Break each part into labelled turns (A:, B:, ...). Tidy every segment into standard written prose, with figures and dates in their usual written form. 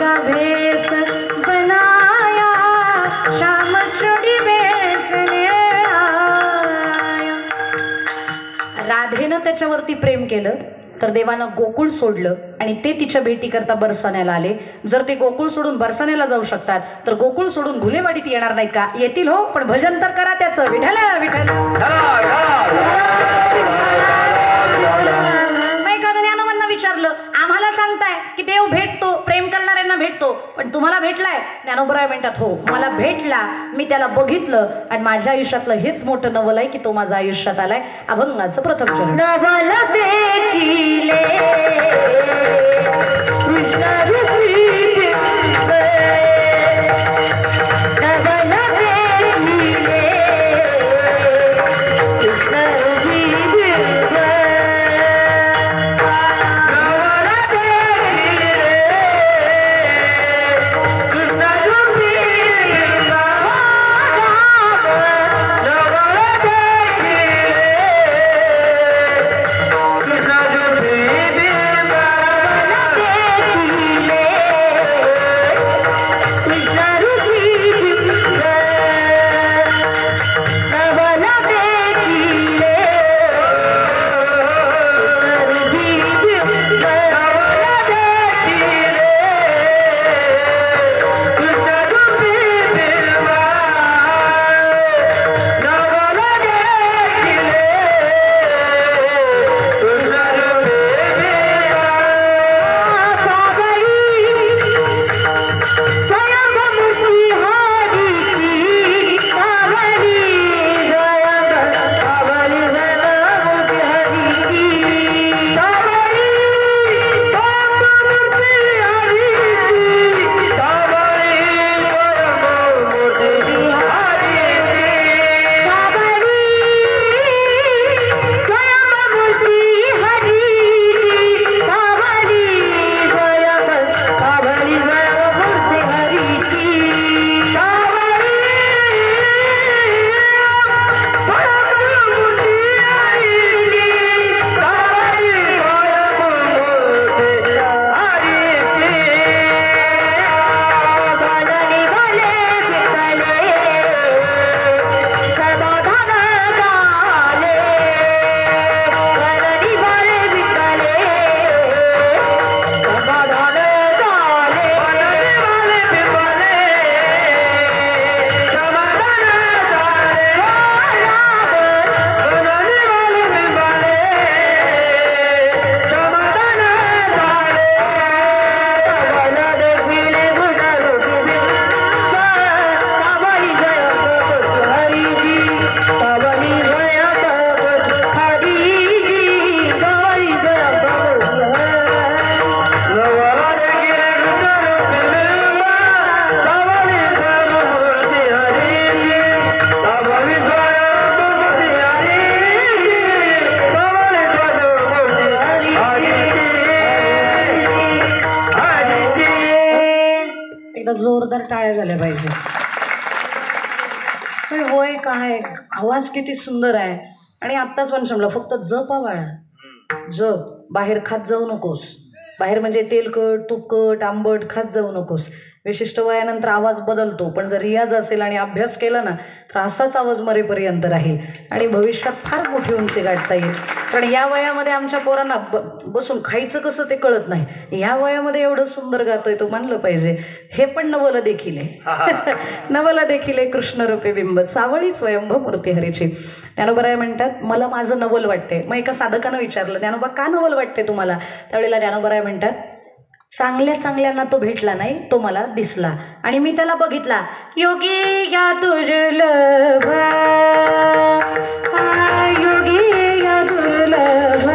A: का भेष बनाया, श्याम चोरी बेचने आया. राधेनं त्याच्यावरती प्रेम केलं तर देवानं गोकुळ सोडलं आणि ते तिच्या भेटीकरता बरसाण्याला आले. जर ते गोकुळ सोडून बरसाण्याला जाऊ शकतात तर गोकुळ सोडून घुलेवाडीत येणार नाही का? येतील हो, पण भजन तर करा त्याचं. विठ्ठल विठ्ठल. एखाद्या ज्ञानोबांना विचारलं, आम्हाला सांगताय की देव भेटतो, प्रेम करणाऱ्यांना भेटतो, पण तुम्हाला भेटलाय? ज्ञानोबराय म्हणतात, हो मला भेटला, मी त्याला बघितलं आणि माझ्या आयुष्यातलं हेच मोठं नवल आहे की तो माझ्या आयुष्यात आलाय. अभंगाचं प्रथम चरण. नवल देखिले कृष्ण जोरदार टाळ्या झाल्या पाहिजे. होय काय आवाज किती सुंदर आहे. आणि आत्ताच पण समजा फक्त जप आवाळा, जप. बाहेर खात जाऊ नकोस. बाहेर म्हणजे तेलकट तुपकट आंबट खात जाऊ नकोस. विशिष्ट वयानंतर आवाज बदलतो, पण जर रियाज असेल आणि अभ्यास केला ना तर असाच आवाज मरेपर्यंत राहील आणि भविष्यात फार मोठी उंची गाठता येईल. कारण या वयामध्ये आमच्या पोरांना बसून खायचं कसं ते कळत नाही. या वयामध्ये एवढं सुंदर गातोय तो मानलं पाहिजे. हे पण नवल देखील आहे. नवल देखील आहे कृष्ण रूपे बिंब सावळी स्वयंभ मूर्ती हरीची. ज्ञानोबराय म्हणतात मला माझं नवल वाटते. मग एका साधकानं विचारलं, ज्ञानोबा का नवल वाटते तुम्हाला? त्यावेळेला ज्ञानोबराय म्हणतात, चांगल्या चांगल्यांना तो भेटला नाही, तो मला दिसला आणि मी त्याला बघितला. योगी या दुर्लभ, योगी या दुर्लभ,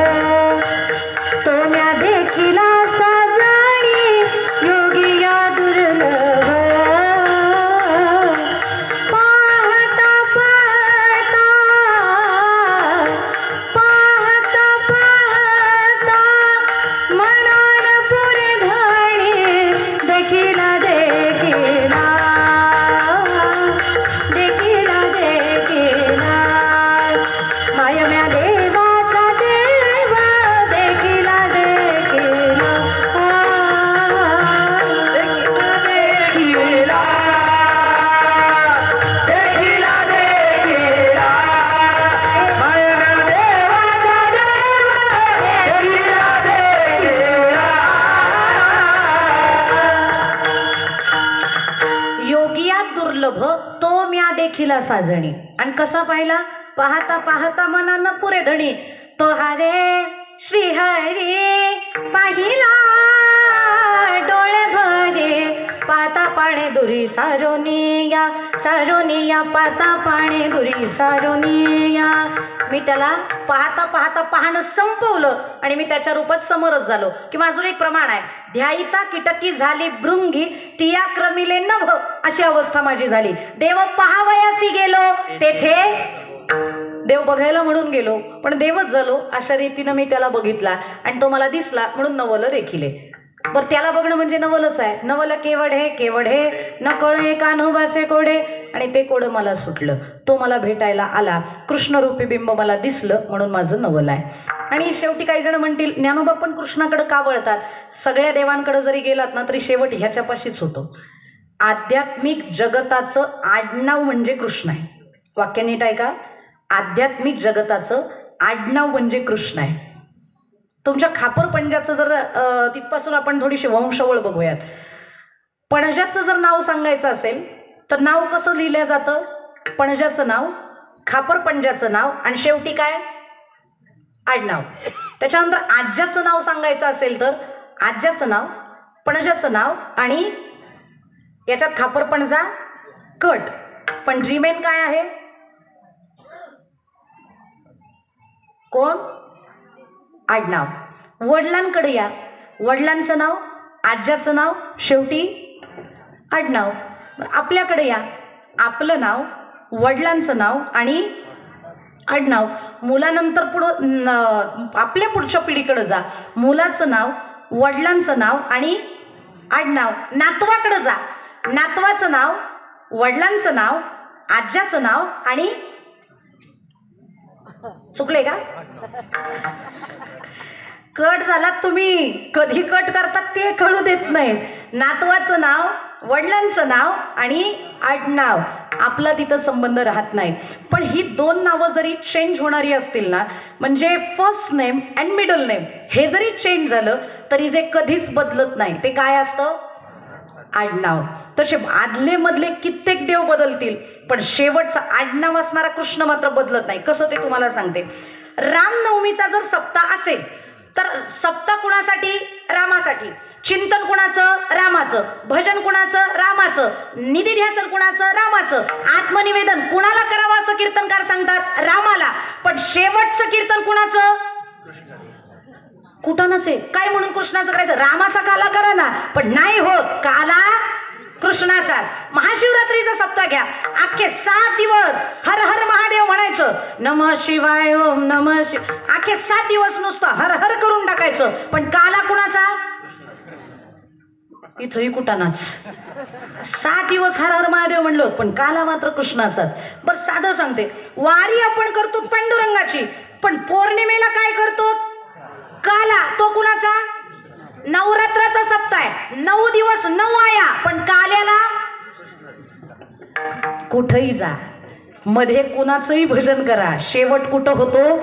A: सोन्या देखिला साजणी, योगी या दुर्लभ. पाहता पाहता पाहता पाहता मनान पुरे धाणी, देखिला देखिला देखिला देखिला, माय म्या देवाचा देव देखिला साजणी. आणि कसा पाहिला? पाहता पाहता मनानं पुरे धणी. तो हरे श्रीहरी पाहिला डोळे भरे, पाता पाणे दुरी सारोनिया, सारोनिया पाता पाणे दुरी सारोनिया. मी त्याला पाहता पाहता पाहणं संपवलं आणि मी त्याच्या रूपात समरस झालो. किंवा अजून एक प्रमाण आहे, ध्यायिता कीटकी झाली भृंगी, तिया क्रमिले नभ, अशी अवस्था माझी झाली. देव पहावयासी गेलो तेथे, देव बघायला म्हणून गेलो पण देवच झालो अशा रीतीनं मी त्याला बघितला आणि तो मला दिसला म्हणून नवल रेखिले. बरं, त्याला बघणं म्हणजे नवलच आहे. नवल केवढ हे न कळे कान्होबाचे कोडे, आणि ते कोडं मला सुटलं. तो मला भेटायला आला, कृष्णरूपी बिंब मला दिसलं म्हणून माझं नवल आहे. आणि शेवटी काही जण म्हणतील ज्ञानोबा पण कृष्णाकडे का वळतात? सगळ्या देवांकडे जरी गेलात ना तरी शेवट ह्याच्यापाशीच होतो. आध्यात्मिक जगताचं आडनाव म्हणजे कृष्ण आहे. वाक्य नीट आहे का? आध्यात्मिक जगताचं आडनाव म्हणजे कृष्ण आहे. तुमच्या खापर पंजाचं जर तिथपासून आपण थोडीशी वंशावळ बघूयात. पणजाचं जर नाव सांगायचं असेल तर नाव कसं लिहिलं जातं? पणजाचं नाव, खापर पंजाचं नाव आणि शेवटी काय? आडनाव. त्याच्यानंतर आज्याचं नाव सांगायचं असेल तर आज्याचं नाव, पणजाचं नाव आणि याच्यात खापर पणजा कट, पण रिमेन काय आहे? कोण? आडनाव. वडिलांकडे या, वडिलांचं नाव, आज्याचं नाव, शेवटी आडनाव. आपल्याकडे या, आपलं नाव, वडिलांचं नाव आणि आडनाव. मुलानंतर पुढं आपल्या पुढच्या पिढीकडे जा, मुलाचं नाव, वडिलांचं नाव आणि आडनाव. नातवाकडे जा, नातवाचं नाव, वडिलांचं नाव, आज्याचं नाव आणि चुकले का? कट झाला. तुम्ही कधी कट करतात ते कळू देत नाही. नातवाचं नाव, वडिलांचं नाव आणि आडनाव, आपला तिथं संबंध राहत नाही. पण ही दोन नावं जरी चेंज होणारी असतील ना, म्हणजे first name and middle name हे जरी चेंज झालं तरी जे कधीच बदलत नाही ते काय असतं? आडनाव. तसे आदले मधले कित्येक देव बदलतील पण शेवटचा आडनाव असणारा कृष्ण मात्र बदलत नाही. कसं ते तुम्हाला सांगते. रामनवमीचा जर सप्ताह असेल तर सप्ताह कुणासाठी? रामासाठी. चिंतन कुणाचं? रामाचं. भजन कुणाचं? रामाचं. निधिध्यासन कुणाचं? रामाचं. आत्मनिवेदन कुणाला करावं असं कीर्तनकार सांगतात? रामाला. पण शेवटचं कीर्तन कुणाचं? कुठानच आहे. काय म्हणून कृष्णाचं करायचं? रामाचा काला करा ना, पण नाही होत. काला कृष्णाचाच. महाशिवरात्रीचा सप्ताह घ्या, अख्खे 7 दिवस हर हर महादेव म्हणायचं, नमः शिवाय ओम नमः शिव, अख्खे 7 दिवस नुसतं हर हर करून टाकायचं. पण काला कुणाचा? इथंही कुठानाच. 7 दिवस हर हर महादेव म्हणलो पण काला मात्र कृष्णाचाच. बरं साधं सांगते, वारी आपण करतो पांडुरंगाची, पण पौर्णिमेला काय करतो? काला. तो कुणाचा? नवरात्राचा सप्ताह आहे, 9 दिवस 9 आया, पण काल्याला कुठेही जा, मध्ये कुणाचंही भजन करा, शेवट कुठं होतो?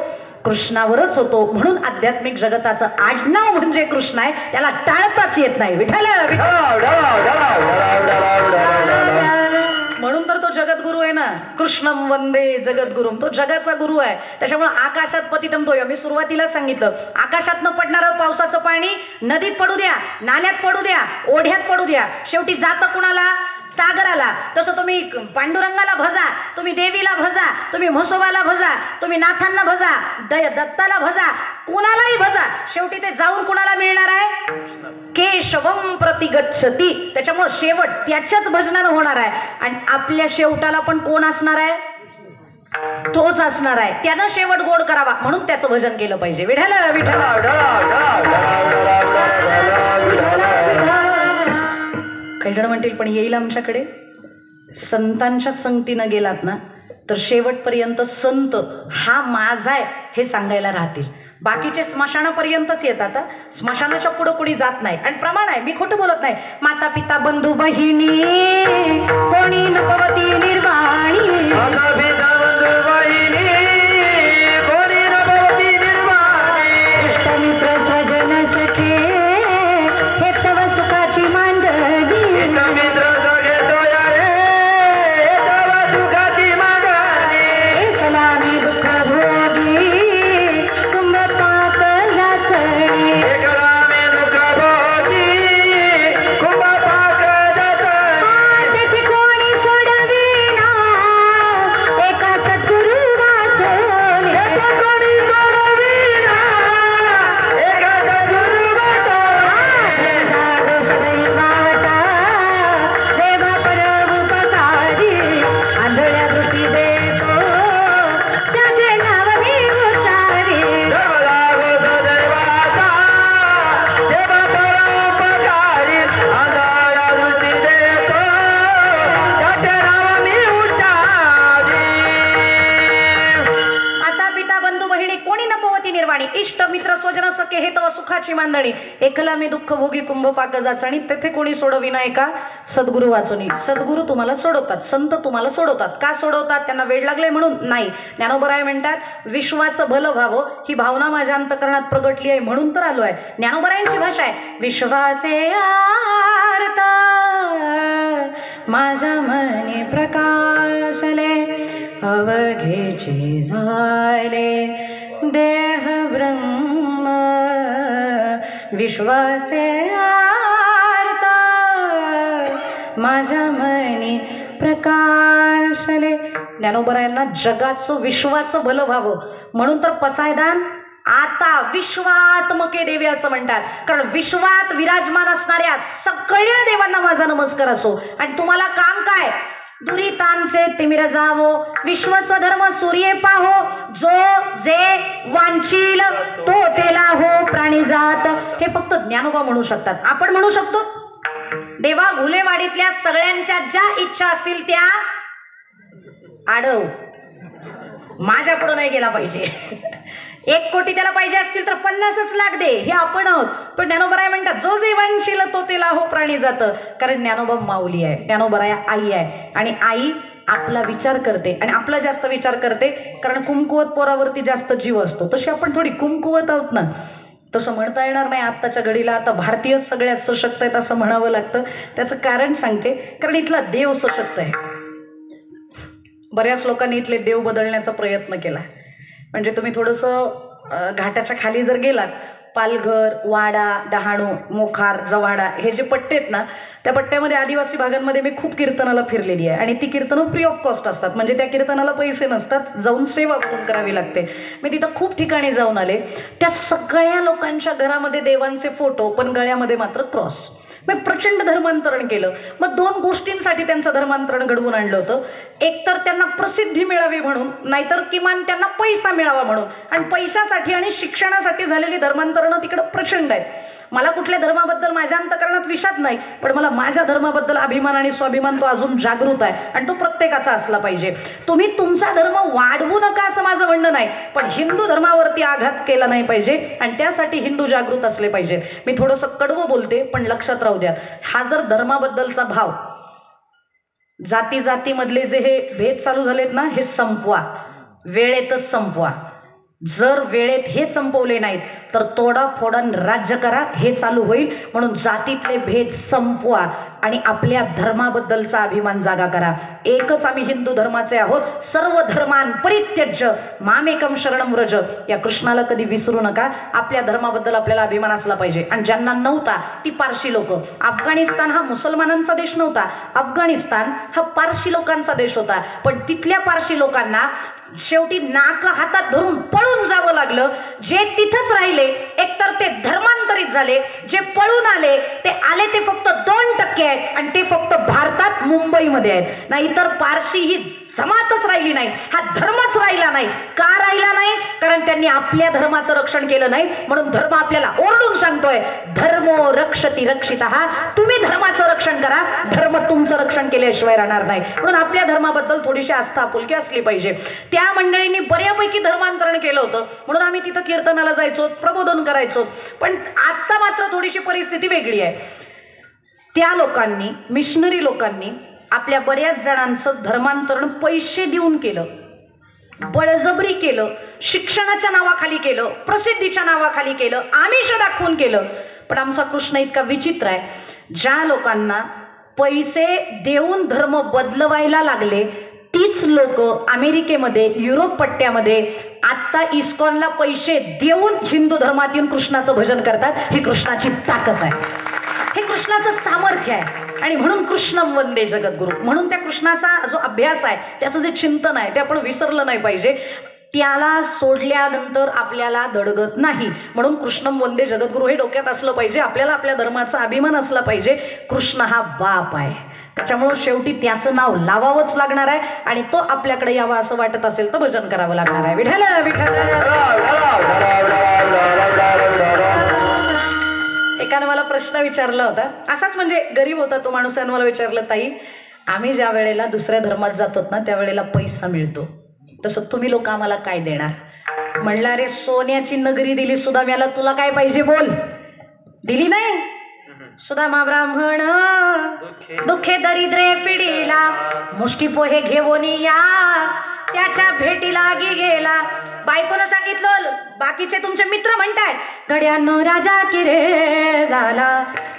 A: कृष्णावरच होतो. म्हणून आध्यात्मिक जगताचं आडनाव म्हणजे कृष्ण आहे, त्याला टाळताच येत नाही. विठ्ठल म्हणून तर तो जगद्गुरु आहे ना. कृष्णम वंदे जगद्गुरुम. तो जगाचा गुरु आहे. त्याच्यामुळे आकाशात पतितम तो. मी सुरुवातीला सांगितलं, आकाशातनं पडणारं पावसाचं पाणी नदीत पडू द्या, नाल्यात पडू द्या, ओढ्यात पडू द्या, शेवटी जातं कुणाला? सागराला. तसं तुम्ही पांडुरंगाला भजा, तुम्ही देवीला भजा, तुम्ही म्हसोबाला भजा, तुम्ही नाथांना भजा, दत्ताला भजा, कुणालाही भजा, शेवटी ते जाऊन कुणाला मिळणार आहे? केशवम प्रतिगच्छति. त्याच्यामुळे शेवट त्याच्याच भजनानं होणार आहे. आणि आपल्या शेवटाला पण कोण असणार आहे? तोच असणार आहे. त्यानं शेवट गोड करावा म्हणून त्याचं भजन केलं पाहिजे. विठ्ठल विठ्ठल. काही जण म्हणतील पण येईल आमच्याकडे. संतांच्या संगतीनं गेलात ना तर शेवटपर्यंत संत हा माझा आहे हे सांगायला राहतील. बाकीचे स्मशानापर्यंतच येतात. स्मशानाच्या पुढं कुणी जात नाही. आणि प्रमाण आहे, मी खोटं बोलत नाही. माता पिता बंधू बहिणी कोणी नपवती निर्वाणी, इष्टमित्र स्वजन सखे हे तव सुखाची मांडली, ठिकाणी एकला मी दुःख भोगी कुंभ पाक जाचणी तेथे कोणी सोडविना एका सद्गुरू वाचुनी. सद्गुरू तुम्हाला सोडवतात, संत तुम्हाला सोडवतात. का सोडवतात? त्यांना वेळ लागले म्हणून नाही. ज्ञानोबराय म्हणतात विश्वाचं भलं व्हावं ही भावना माझ्या अंतकरणात प्रगटली आहे म्हणून तर आलो आहे. ज्ञानोबरायांची भाषा आहे विश्वाचे आर्त माझ्या मनी प्रकाशले अवघेचे झाले देह ब्रह्म विश्वाचे आर्त माझ्या मनी प्रकाशले. ज्ञानोबरायांना जगाचं विश्वाचं भलं व्हावं म्हणून तर पसायदान आता विश्वात्मके देवी असं म्हणतात. कारण विश्वात विराजमान असणाऱ्या सगळ्या देवांना माझा नमस्कार असो. आणि तुम्हाला काम काय? दुरितांचे तिमिर जावो विश्वस्वधर्म सूर्ये पाहो जो जे वांचील तो तेला हो प्राणी जात. हे फक्त ज्ञानोबा म्हणू शकतात. आपण म्हणू शकतो? देवा घुलेवाडीतल्या सगळ्यांच्या ज्या इच्छा असतील त्या आडव, माझ्या पुढे नाही गेला पाहिजे. 1 कोटी त्याला पाहिजे असतील तर 50 लाख दे, हे आपण आहोत. पण ज्ञानोबराय म्हणतात जो जीवनशील तो तेला हो प्राणी जातं. कारण ज्ञानोबा माऊली आहे, ज्ञानोबराय आई आहे. आणि आई आपला विचार करते आणि आपला जास्त विचार करते. कारण कुमकुवत पोरावरती जास्त जीव असतो. तशी आपण थोडी कुमकुवत आहोत ना. तसं म्हणता येणार नाही आत्ताच्या घडीला. आता भारतीय सगळ्यात सशक्त आहेत असं म्हणावं लागतं. त्याचं कारण सांगते. कारण इथला देव सशक्त आहे. बऱ्याच लोकांनी इथले देव बदलण्याचा प्रयत्न केला. म्हणजे तुम्ही थोडंसं घाटाच्या खाली जर गेलात, पालघर, वाडा, डहाणू, मोखार, जवाडा हे जे पट्टे आहेत ना, त्या पट्ट्यामध्ये आदिवासी भागांमध्ये मी खूप कीर्तनाला फिरलेली आहे. आणि ती कीर्तनं फ्री ऑफ कॉस्ट असतात. म्हणजे त्या कीर्तनाला पैसे नसतात, जाऊन सेवा करून करावी लागते. मी तिथं खूप ठिकाणी जाऊन आले. त्या सगळ्या लोकांच्या घरामध्ये देवांचे फोटो, पण गळ्यामध्ये मात्र क्रॉस. मी प्रचंड धर्मांतरण केलं. मग 2 गोष्टींसाठी त्यांचं धर्मांतरण घडवून आणलं होतं. एक तर त्यांना प्रसिद्धी मिळावी म्हणून, नाहीतर किमान त्यांना पैसा मिळावा म्हणून. आणि पैशासाठी आणि शिक्षणासाठी झालेली धर्मांतरणं तिकडं प्रचंड आहेत. मला कुठल्या धर्माबद्दल माझ्या अंतकरणात विषाद नाही, पण मला माझ्या धर्माबद्दल अभिमान आणि स्वाभिमान तो अजून जागृत आहे. आणि तो प्रत्येकाचा असला पाहिजे. तुम्ही तुमचा धर्म वाढवू नका असं माझं म्हणणं नाही, पण हिंदू धर्मावरती आघात केला नाही पाहिजे. आणि त्यासाठी हिंदू जागृत असले पाहिजे. मी थोडंसं कडवं बोलते, पण लक्षात राहू द्या. हा जर धर्माबद्दलचा भाव, जाती जातीमधले जे हे भेद चालू झालेत ना, हे संपवा, वेळेतच संपवा. जर वेळेत हे संपवले नाहीत तर तोडाफोडान राज्य करा, हे चालू होईल. म्हणून जातीतले भेद संपवा आणि आपल्या धर्माबद्दलचा अभिमान जागा करा. एकच आम्ही हिंदू धर्माचे आहोत. सर्व धर्मान परित्यज्य मामेकम शरणम व्रज. या कृष्णाला कधी विसरू नका. आपल्या धर्माबद्दल आपल्याला अभिमान असला पाहिजे. आणि ज्यांना नव्हता ती पारशी लोक. अफगाणिस्तान हा मुसलमानांचा देश नव्हता, अफगाणिस्तान हा पारशी लोकांचा देश होता. पण तिथल्या पारशी लोकांना शेवटी नाक हातात धरून पळून जावं लागलं. जे तिथंच राहिले एकतर ते धर्मांतरित झाले, जे पळून आले ते फक्त 2% आहेत. आणि ते फक्त भारतात, मुंबईमध्ये आहेत. नाहीतर पारशी ही जमातच राहिली नाही, हा धर्मच राहिला नाही. का राहिला नाही? कारण त्यांनी आपल्या धर्माचं रक्षण केलं नाही. म्हणून धर्म आपल्याला ओरडून सांगतोय, धर्मो रक्षति रक्षितः. तुम्ही धर्माचं रक्षण करा, धर्म तुमचं रक्षण केल्याशिवाय राहणार नाही. म्हणून आपल्या धर्माबद्दल थोडीशी आस्था आपुलकी असली पाहिजे. त्या मंडळींनी बऱ्यापैकी धर्मांतरण केलं होतं, म्हणून आम्ही तिथं कीर्तनाला जायचो, प्रबोधन करायचो. पण आता मात्र थोडीशी परिस्थिती वेगळी आहे. त्या लोकांनी, मिशनरी लोकांनी आपल्या बऱ्याच जणांचं धर्मांतरण पैसे देऊन केलं, बळजबरी केलं, शिक्षणाच्या नावाखाली केलं, प्रसिद्धीच्या नावाखाली केलं, आमिष दाखवून केलं. पण आमचा कृष्ण इतका विचित्र आहे. ज्या लोकांना पैसे देऊन धर्म बदलवायला लागले तीच लोक अमेरिकेमध्ये, युरोप पट्ट्यामध्ये आत्ता इस्कॉनला पैसे देऊन हिंदू धर्मात येऊन कृष्णाचं भजन करतात. ही कृष्णाची ताकद आहे, हे कृष्णाचं सामर्थ्य आहे. आणि म्हणून कृष्णं वंदे जगद्गुरु. म्हणून त्या कृष्णाचा जो अभ्यास आहे, त्याचं जे चिंतन आहे, ते आपण विसरलं नाही पाहिजे. त्याला सोडल्यानंतर आपल्याला दडगत नाही. म्हणून कृष्णं वंदे जगद्गुरु हे डोक्यात असलं पाहिजे. आपल्याला आपल्या धर्माचा अभिमान असला पाहिजे. कृष्ण हा बाप आहे, त्याच्यामुळं शेवटी त्याचं नाव लावावंच लागणार आहे. आणि तो आपल्याकडे यावा असं वाटत असेल तर भजन करावं लागणार आहे. विठ्ठल विठ्ठल. एकाने मला प्रश्न विचारला होता, असाच म्हणजे गरीब होता तो माणूस. त्याने मला विचारलं, ताई आम्ही ज्या वेळेला दुसऱ्या धर्मात जातो ना त्यावेळेला पैसा मिळतो, तसं तुम्ही लोक आम्हाला काय देणार? म्हणलं, अरे सोन्याची नगरी दिली सुद्धा मला, तुला काय पाहिजे बोल. दिली नाही. सुदामा ब्राह्मण दुःखे दरिद्रे पिढीला मुष्टी पोहे घेऊन या त्याच्या भेटीला गेला. बायकोनं सांगितलं, बाकीचे तुमचे मित्र म्हणताय गड्यानो राजा किरे झाला,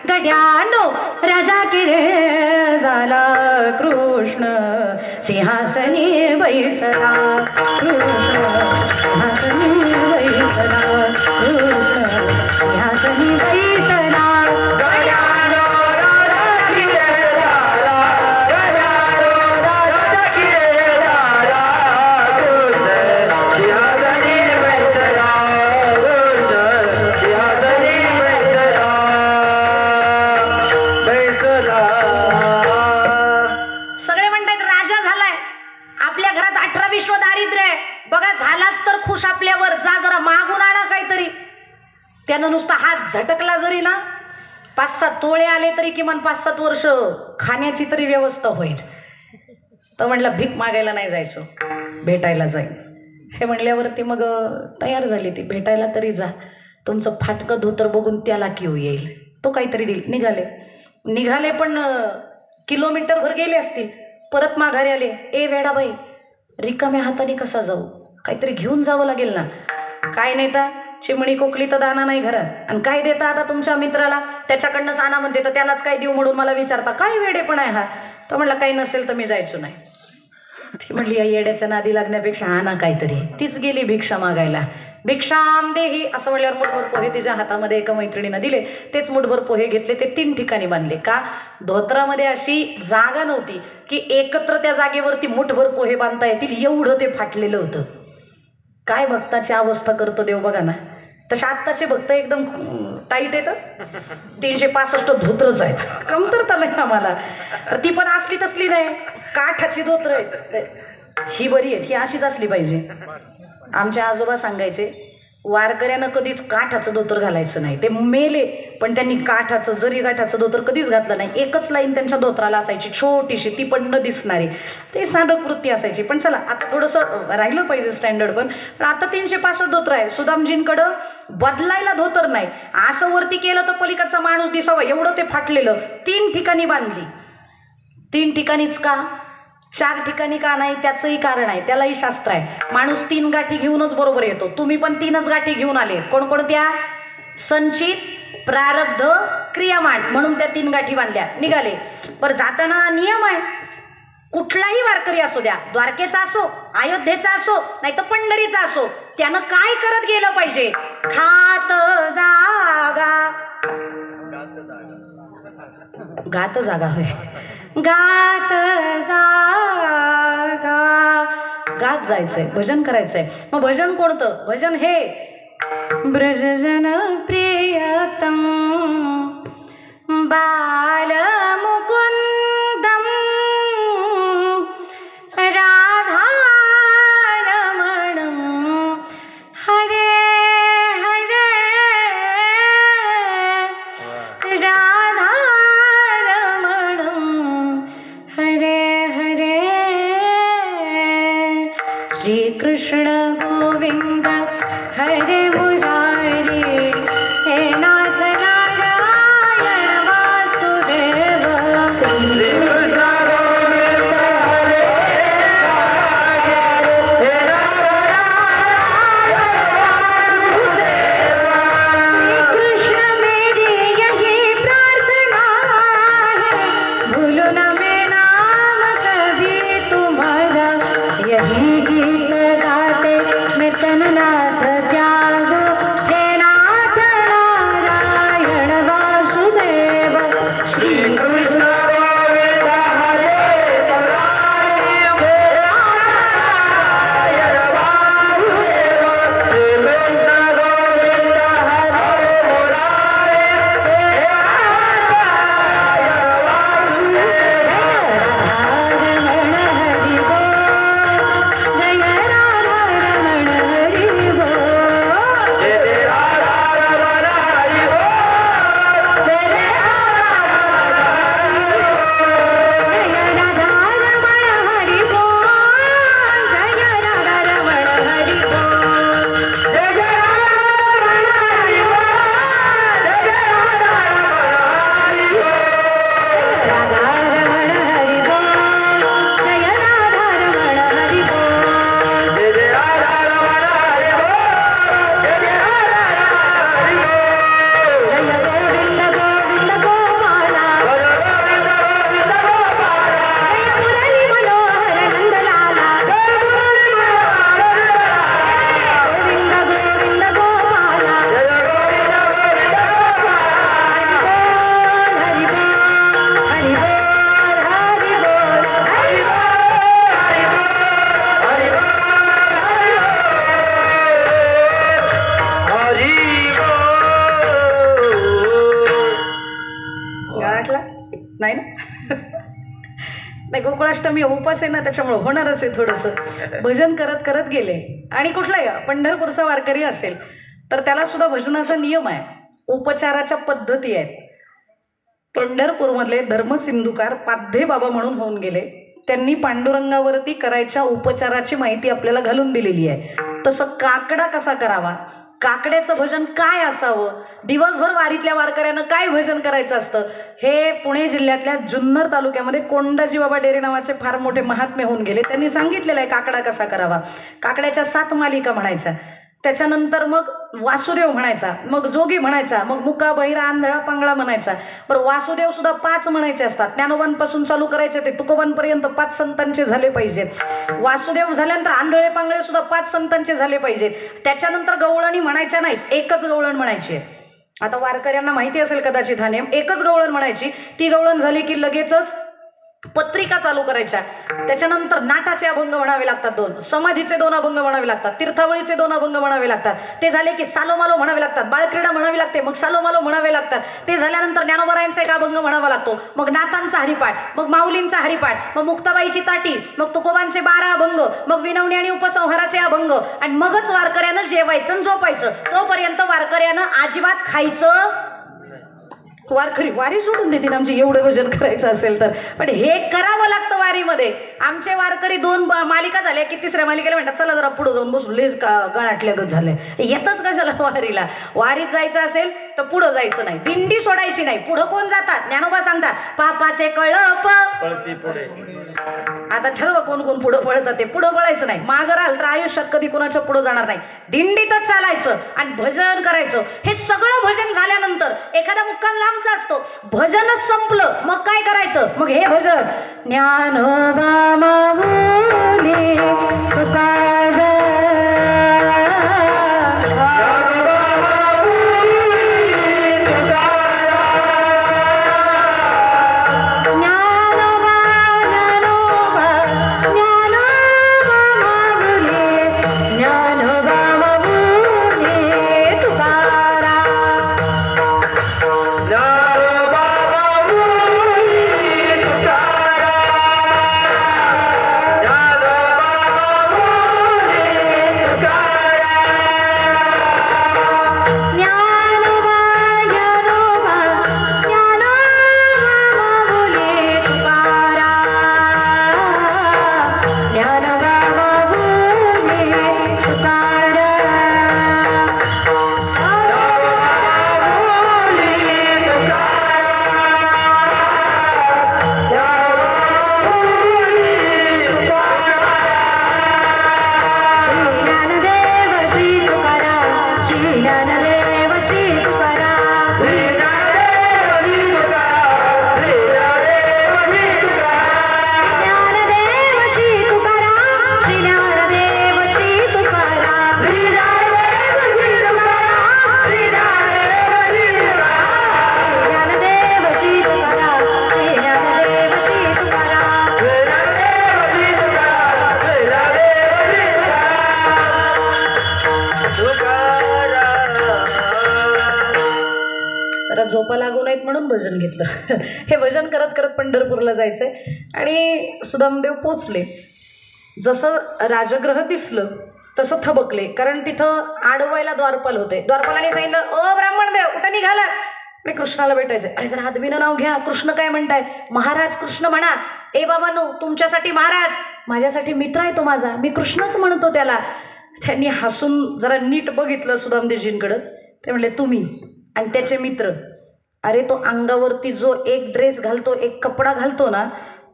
A: गड्यानो राजा किरे झाला, कृष्ण सिंहासनी बैसला, कृष्ण सिंहासनी बैसला, कृष्ण सिंहासनी बैसला. त्यानं नुसता हात झटकला जरी ना 5-7 तोळे आले तरी किमान 5-7 वर्ष खाण्याची तरी व्यवस्था होईल. तर म्हणलं भीक मागायला नाही जायचं, भेटायला जाईल. हे म्हणल्यावरती मग तयार झाली ती, भेटायला तरी जा, तुमचं फाटकं धोतर बघून त्याला किव येईल, तो काहीतरी देईल. निघाले पण किलोमीटरभर गेले असतील, परत माघारी आले. ए वेडाबाई, रिकाम्या हाताने कसा जाऊ, काहीतरी घेऊन जावं लागेल ना. काय नाही तर चिमणी कोकली तर दाना नाही घरात, आणि काय देता आता तुमच्या मित्राला, त्याच्याकडनंच आणा म्हणते तर त्यालाच काय देऊ म्हणून मला विचारता, काय वेडे पण आहे हा. तर म्हणलं काही नसेल तर मी जायचो नाही. ती म्हणली या येड्याच्या नादी लागण्यापेक्षा आणा काहीतरी. तीच गेली भिक्षा मागायला. भिक्षाम देही असं म्हणल्यावर मुठभर पोहे तिच्या हातामध्ये एका मैत्रिणीनं दिले. तेच मुठभर पोहे घेतले, ते 3 ठिकाणी बांधले. का, धोत्रामध्ये अशी जागा नव्हती की एकत्र त्या जागेवरती मुठभर पोहे बांधता येतील एवढं ते फाटलेलं होतं. काय भक्ताची अवस्था करतो देव बघा ना. तसे आत्ताचे भक्त एकदम टाईट येतं, 365 धोत्रच आहेत, कमतरता नाही आम्हाला. ती पण असली तसली नाही, काठाची धोत्र आहेत, ही बरी आहेत, ही अशीच असली पाहिजे. आमचे आजोबा सांगायचे वारकऱ्यानं कधीच काठाचं धोतर घालायचं नाही. ते मेले पण त्यांनी काठाचं जरी गाठाचं धोतर कधीच घातलं नाही. एकच लाईन त्यांच्या धोत्राला असायची छोटीशी, ती पण न दिसणारी, ते साधक वृत्ती असायची. पण चला आता थोडंसं राहिलं पाहिजे स्टँडर्ड. पण आता 365 धोत्र आहे. सुदामजींकडं बदलायला धोतर नाही, असं वरती केलं तर पलीकडचा माणूस दिसावा एवढं ते फाटलेलं. 3 ठिकाणी बांधली. 3 ठिकाणीच का, 4 ठिकाणी का नाही, त्याचंही कारण आहे, त्यालाही शास्त्र आहे. माणूस 3 गाठी घेऊनच बरोबर येतो. तुम्ही पण 3च गाठी घेऊन आले. कोणकोणत्या, संचित, प्रारब्ध, क्रियामान, म्हणून त्या 3 गाठी बांधल्या, निघाले. बरं, जाताना नियम आहे, कुठलाही वारकरी असो द्या, द्वारकेचा असो, अयोध्येचा असो, नाही तर पंढरीचा असो, त्यानं काय करत गेलं पाहिजे, खात जागा, गात जागा होय, गात जागा, गात जायचंय, भजन करायचंय. मग भजन कोणतं, भजन हे ब्रजजन प्रियतम बाल मुकुंदम राधारमणं हरे हरे राधारमणं हरे हरे श्री कृष्ण गोविंद हरे मुरारी हे नाथ नारायण वासुदेव श्री कृष्ण गोविंद हरे हे कृष्ण मेरी यही प्रार्थना है भूलो न मैं नाम कभी तुम्हारा यही गीत गाते मैं तन गाठला नाही ना. नाही, गोकुळाष्टमी उपास आहे ना, त्याच्यामुळे होणारच आहे थोडंसं. भजन करत करत गेले आणि कुठलाही पंढरपूरचा वारकरी असेल तर त्याला सुद्धा भजनाचा नियम आहे, उपचाराच्या पद्धती आहेत. पंढरपूरमधले धर्मसिंधुकार पाध्ये बाबा म्हणून होऊन गेले. त्यांनी पांडुरंगावरती करायच्या उपचाराची माहिती आपल्याला घालून दिलेली आहे. तसं काकडा कसा करावा, काकड्याचं भजन काय असावं, दिवसभर वारीतल्या वारकऱ्यानं काय भजन करायचं असतं, हे पुणे जिल्ह्यातल्या जुन्नर तालुक्यामध्ये कोंडाजी बाबा डेरे नावाचे फार मोठे महात्मे होऊन गेले. त्यांनी सांगितलेलं आहे काकडा कसा करावा. काकड्याच्या 7 मालिका म्हणायच्या, त्याच्यानंतर मग वासुदेव म्हणायचा, मग जोगी म्हणायचा, मग मुका बहिरा आंधळा पांगळा म्हणायचा. बरं, वासुदेव सुद्धा 5 म्हणायचे असतात. ज्ञानोबांपासून चालू करायचे ते तुकोबांपर्यंत 5 संतांचे झाले पाहिजेत. वासुदेव झाल्यानंतर आंधळे पांगळे सुद्धा 5 संतांचे झाले पाहिजेत. त्याच्यानंतर गवळणी म्हणायच्या नाहीत, एकच गवळण म्हणायची. आता वारकऱ्यांना माहिती असेल कदाचित हा नेम, एकच गवळण म्हणायची. ती गवळण झाली की लगेचच पत्रिका चालू करायच्या. त्याच्यानंतर नाटाचे अभंग म्हणावे लागतात 2, समाधीचे 2 अभंग म्हणावे लागतात, तीर्थावळीचे 2 अभंग म्हणावे लागतात. ते झाले की सालोमालो म्हणावे लागतात, बाळक्रीडा म्हणावी लागते, मग सालोमालो म्हणावे लागतात. ते झाल्यानंतर ज्ञानोबरायांचा एक अभंग म्हणावा लागतो, मग नाथांचा हरिपाठ, मग माऊलींचा हरिपाठ, मग मुक्ताबाईची ताटी, मग तुकोबांचे 12 अभंग, मग विनवणी आणि उपसंहाराचे अभंग, आणि मगच वारकऱ्यानं जेवायचं आणि झोपायचं. तोपर्यंत वारकऱ्यानं अजिबात खायचं. वारकरी वारी सोडून देतील आमचे एवढं भजन करायचं असेल तर, पण हे करावं लागतं वारीमध्ये. आमचे वारकरी 2 मालिका झाल्या की 3ऱ्या मालिकेला म्हणतात चला जरा पुढे जाऊन बसू, लेज गळाटल्यागत झालंय. येतच कशाला वारीला? वारीत जायचं असेल तर पुढं जायचं नाही, दिंडी सोडायची नाही. पुढं कोण जातात? ज्ञानोबा सांगतात पापाचे कळप पळती पुढे. आता ठरवा कोण कोण पुढं पळतात ते. पुढं पळायचं नाही, मागं राहिलं तर आयुष्यात कधी कोणाच्या पुढं जाणार नाही. दिंडीतच चालायचं आणि भजन करायचं. हे सगळं भजन झाल्यानंतर एखादा मुक्काम लांबचा असतो, भजनच संपलं, मग काय करायचं? मग हे भजन ज्ञानोबा माऊली तुकाराम झोपा लागू नाहीत म्हणून भजन घेतलं. हे भजन करत करत पंढरपूरला जायचंय आणि सुदामदेव पोचले. जसं राजग्रह दिसलं तसं थबकले, कारण तिथं आडवायला द्वारपाल होते. द्वारपालाने सांगितलं, ओ ब्राह्मणदेव कुठं निघाला? मी कृष्णाला भेटायचंय. अरे जरा हातवीनं नाव घ्या, कृष्ण काय म्हणताय? महाराज कृष्ण म्हणा. ए बाबांनो, तुमच्यासाठी महाराज, माझ्यासाठी मित्र आहे तो माझा, मी कृष्णच म्हणतो त्याला. त्यांनी हसून जरा नीट बघितलं सुदामदेवजींकडं. ते म्हणले तुम्ही आणि त्याचे मित्र. अरे तो अंगावरती जो एक ड्रेस घालतो, एक कपडा घालतो ना,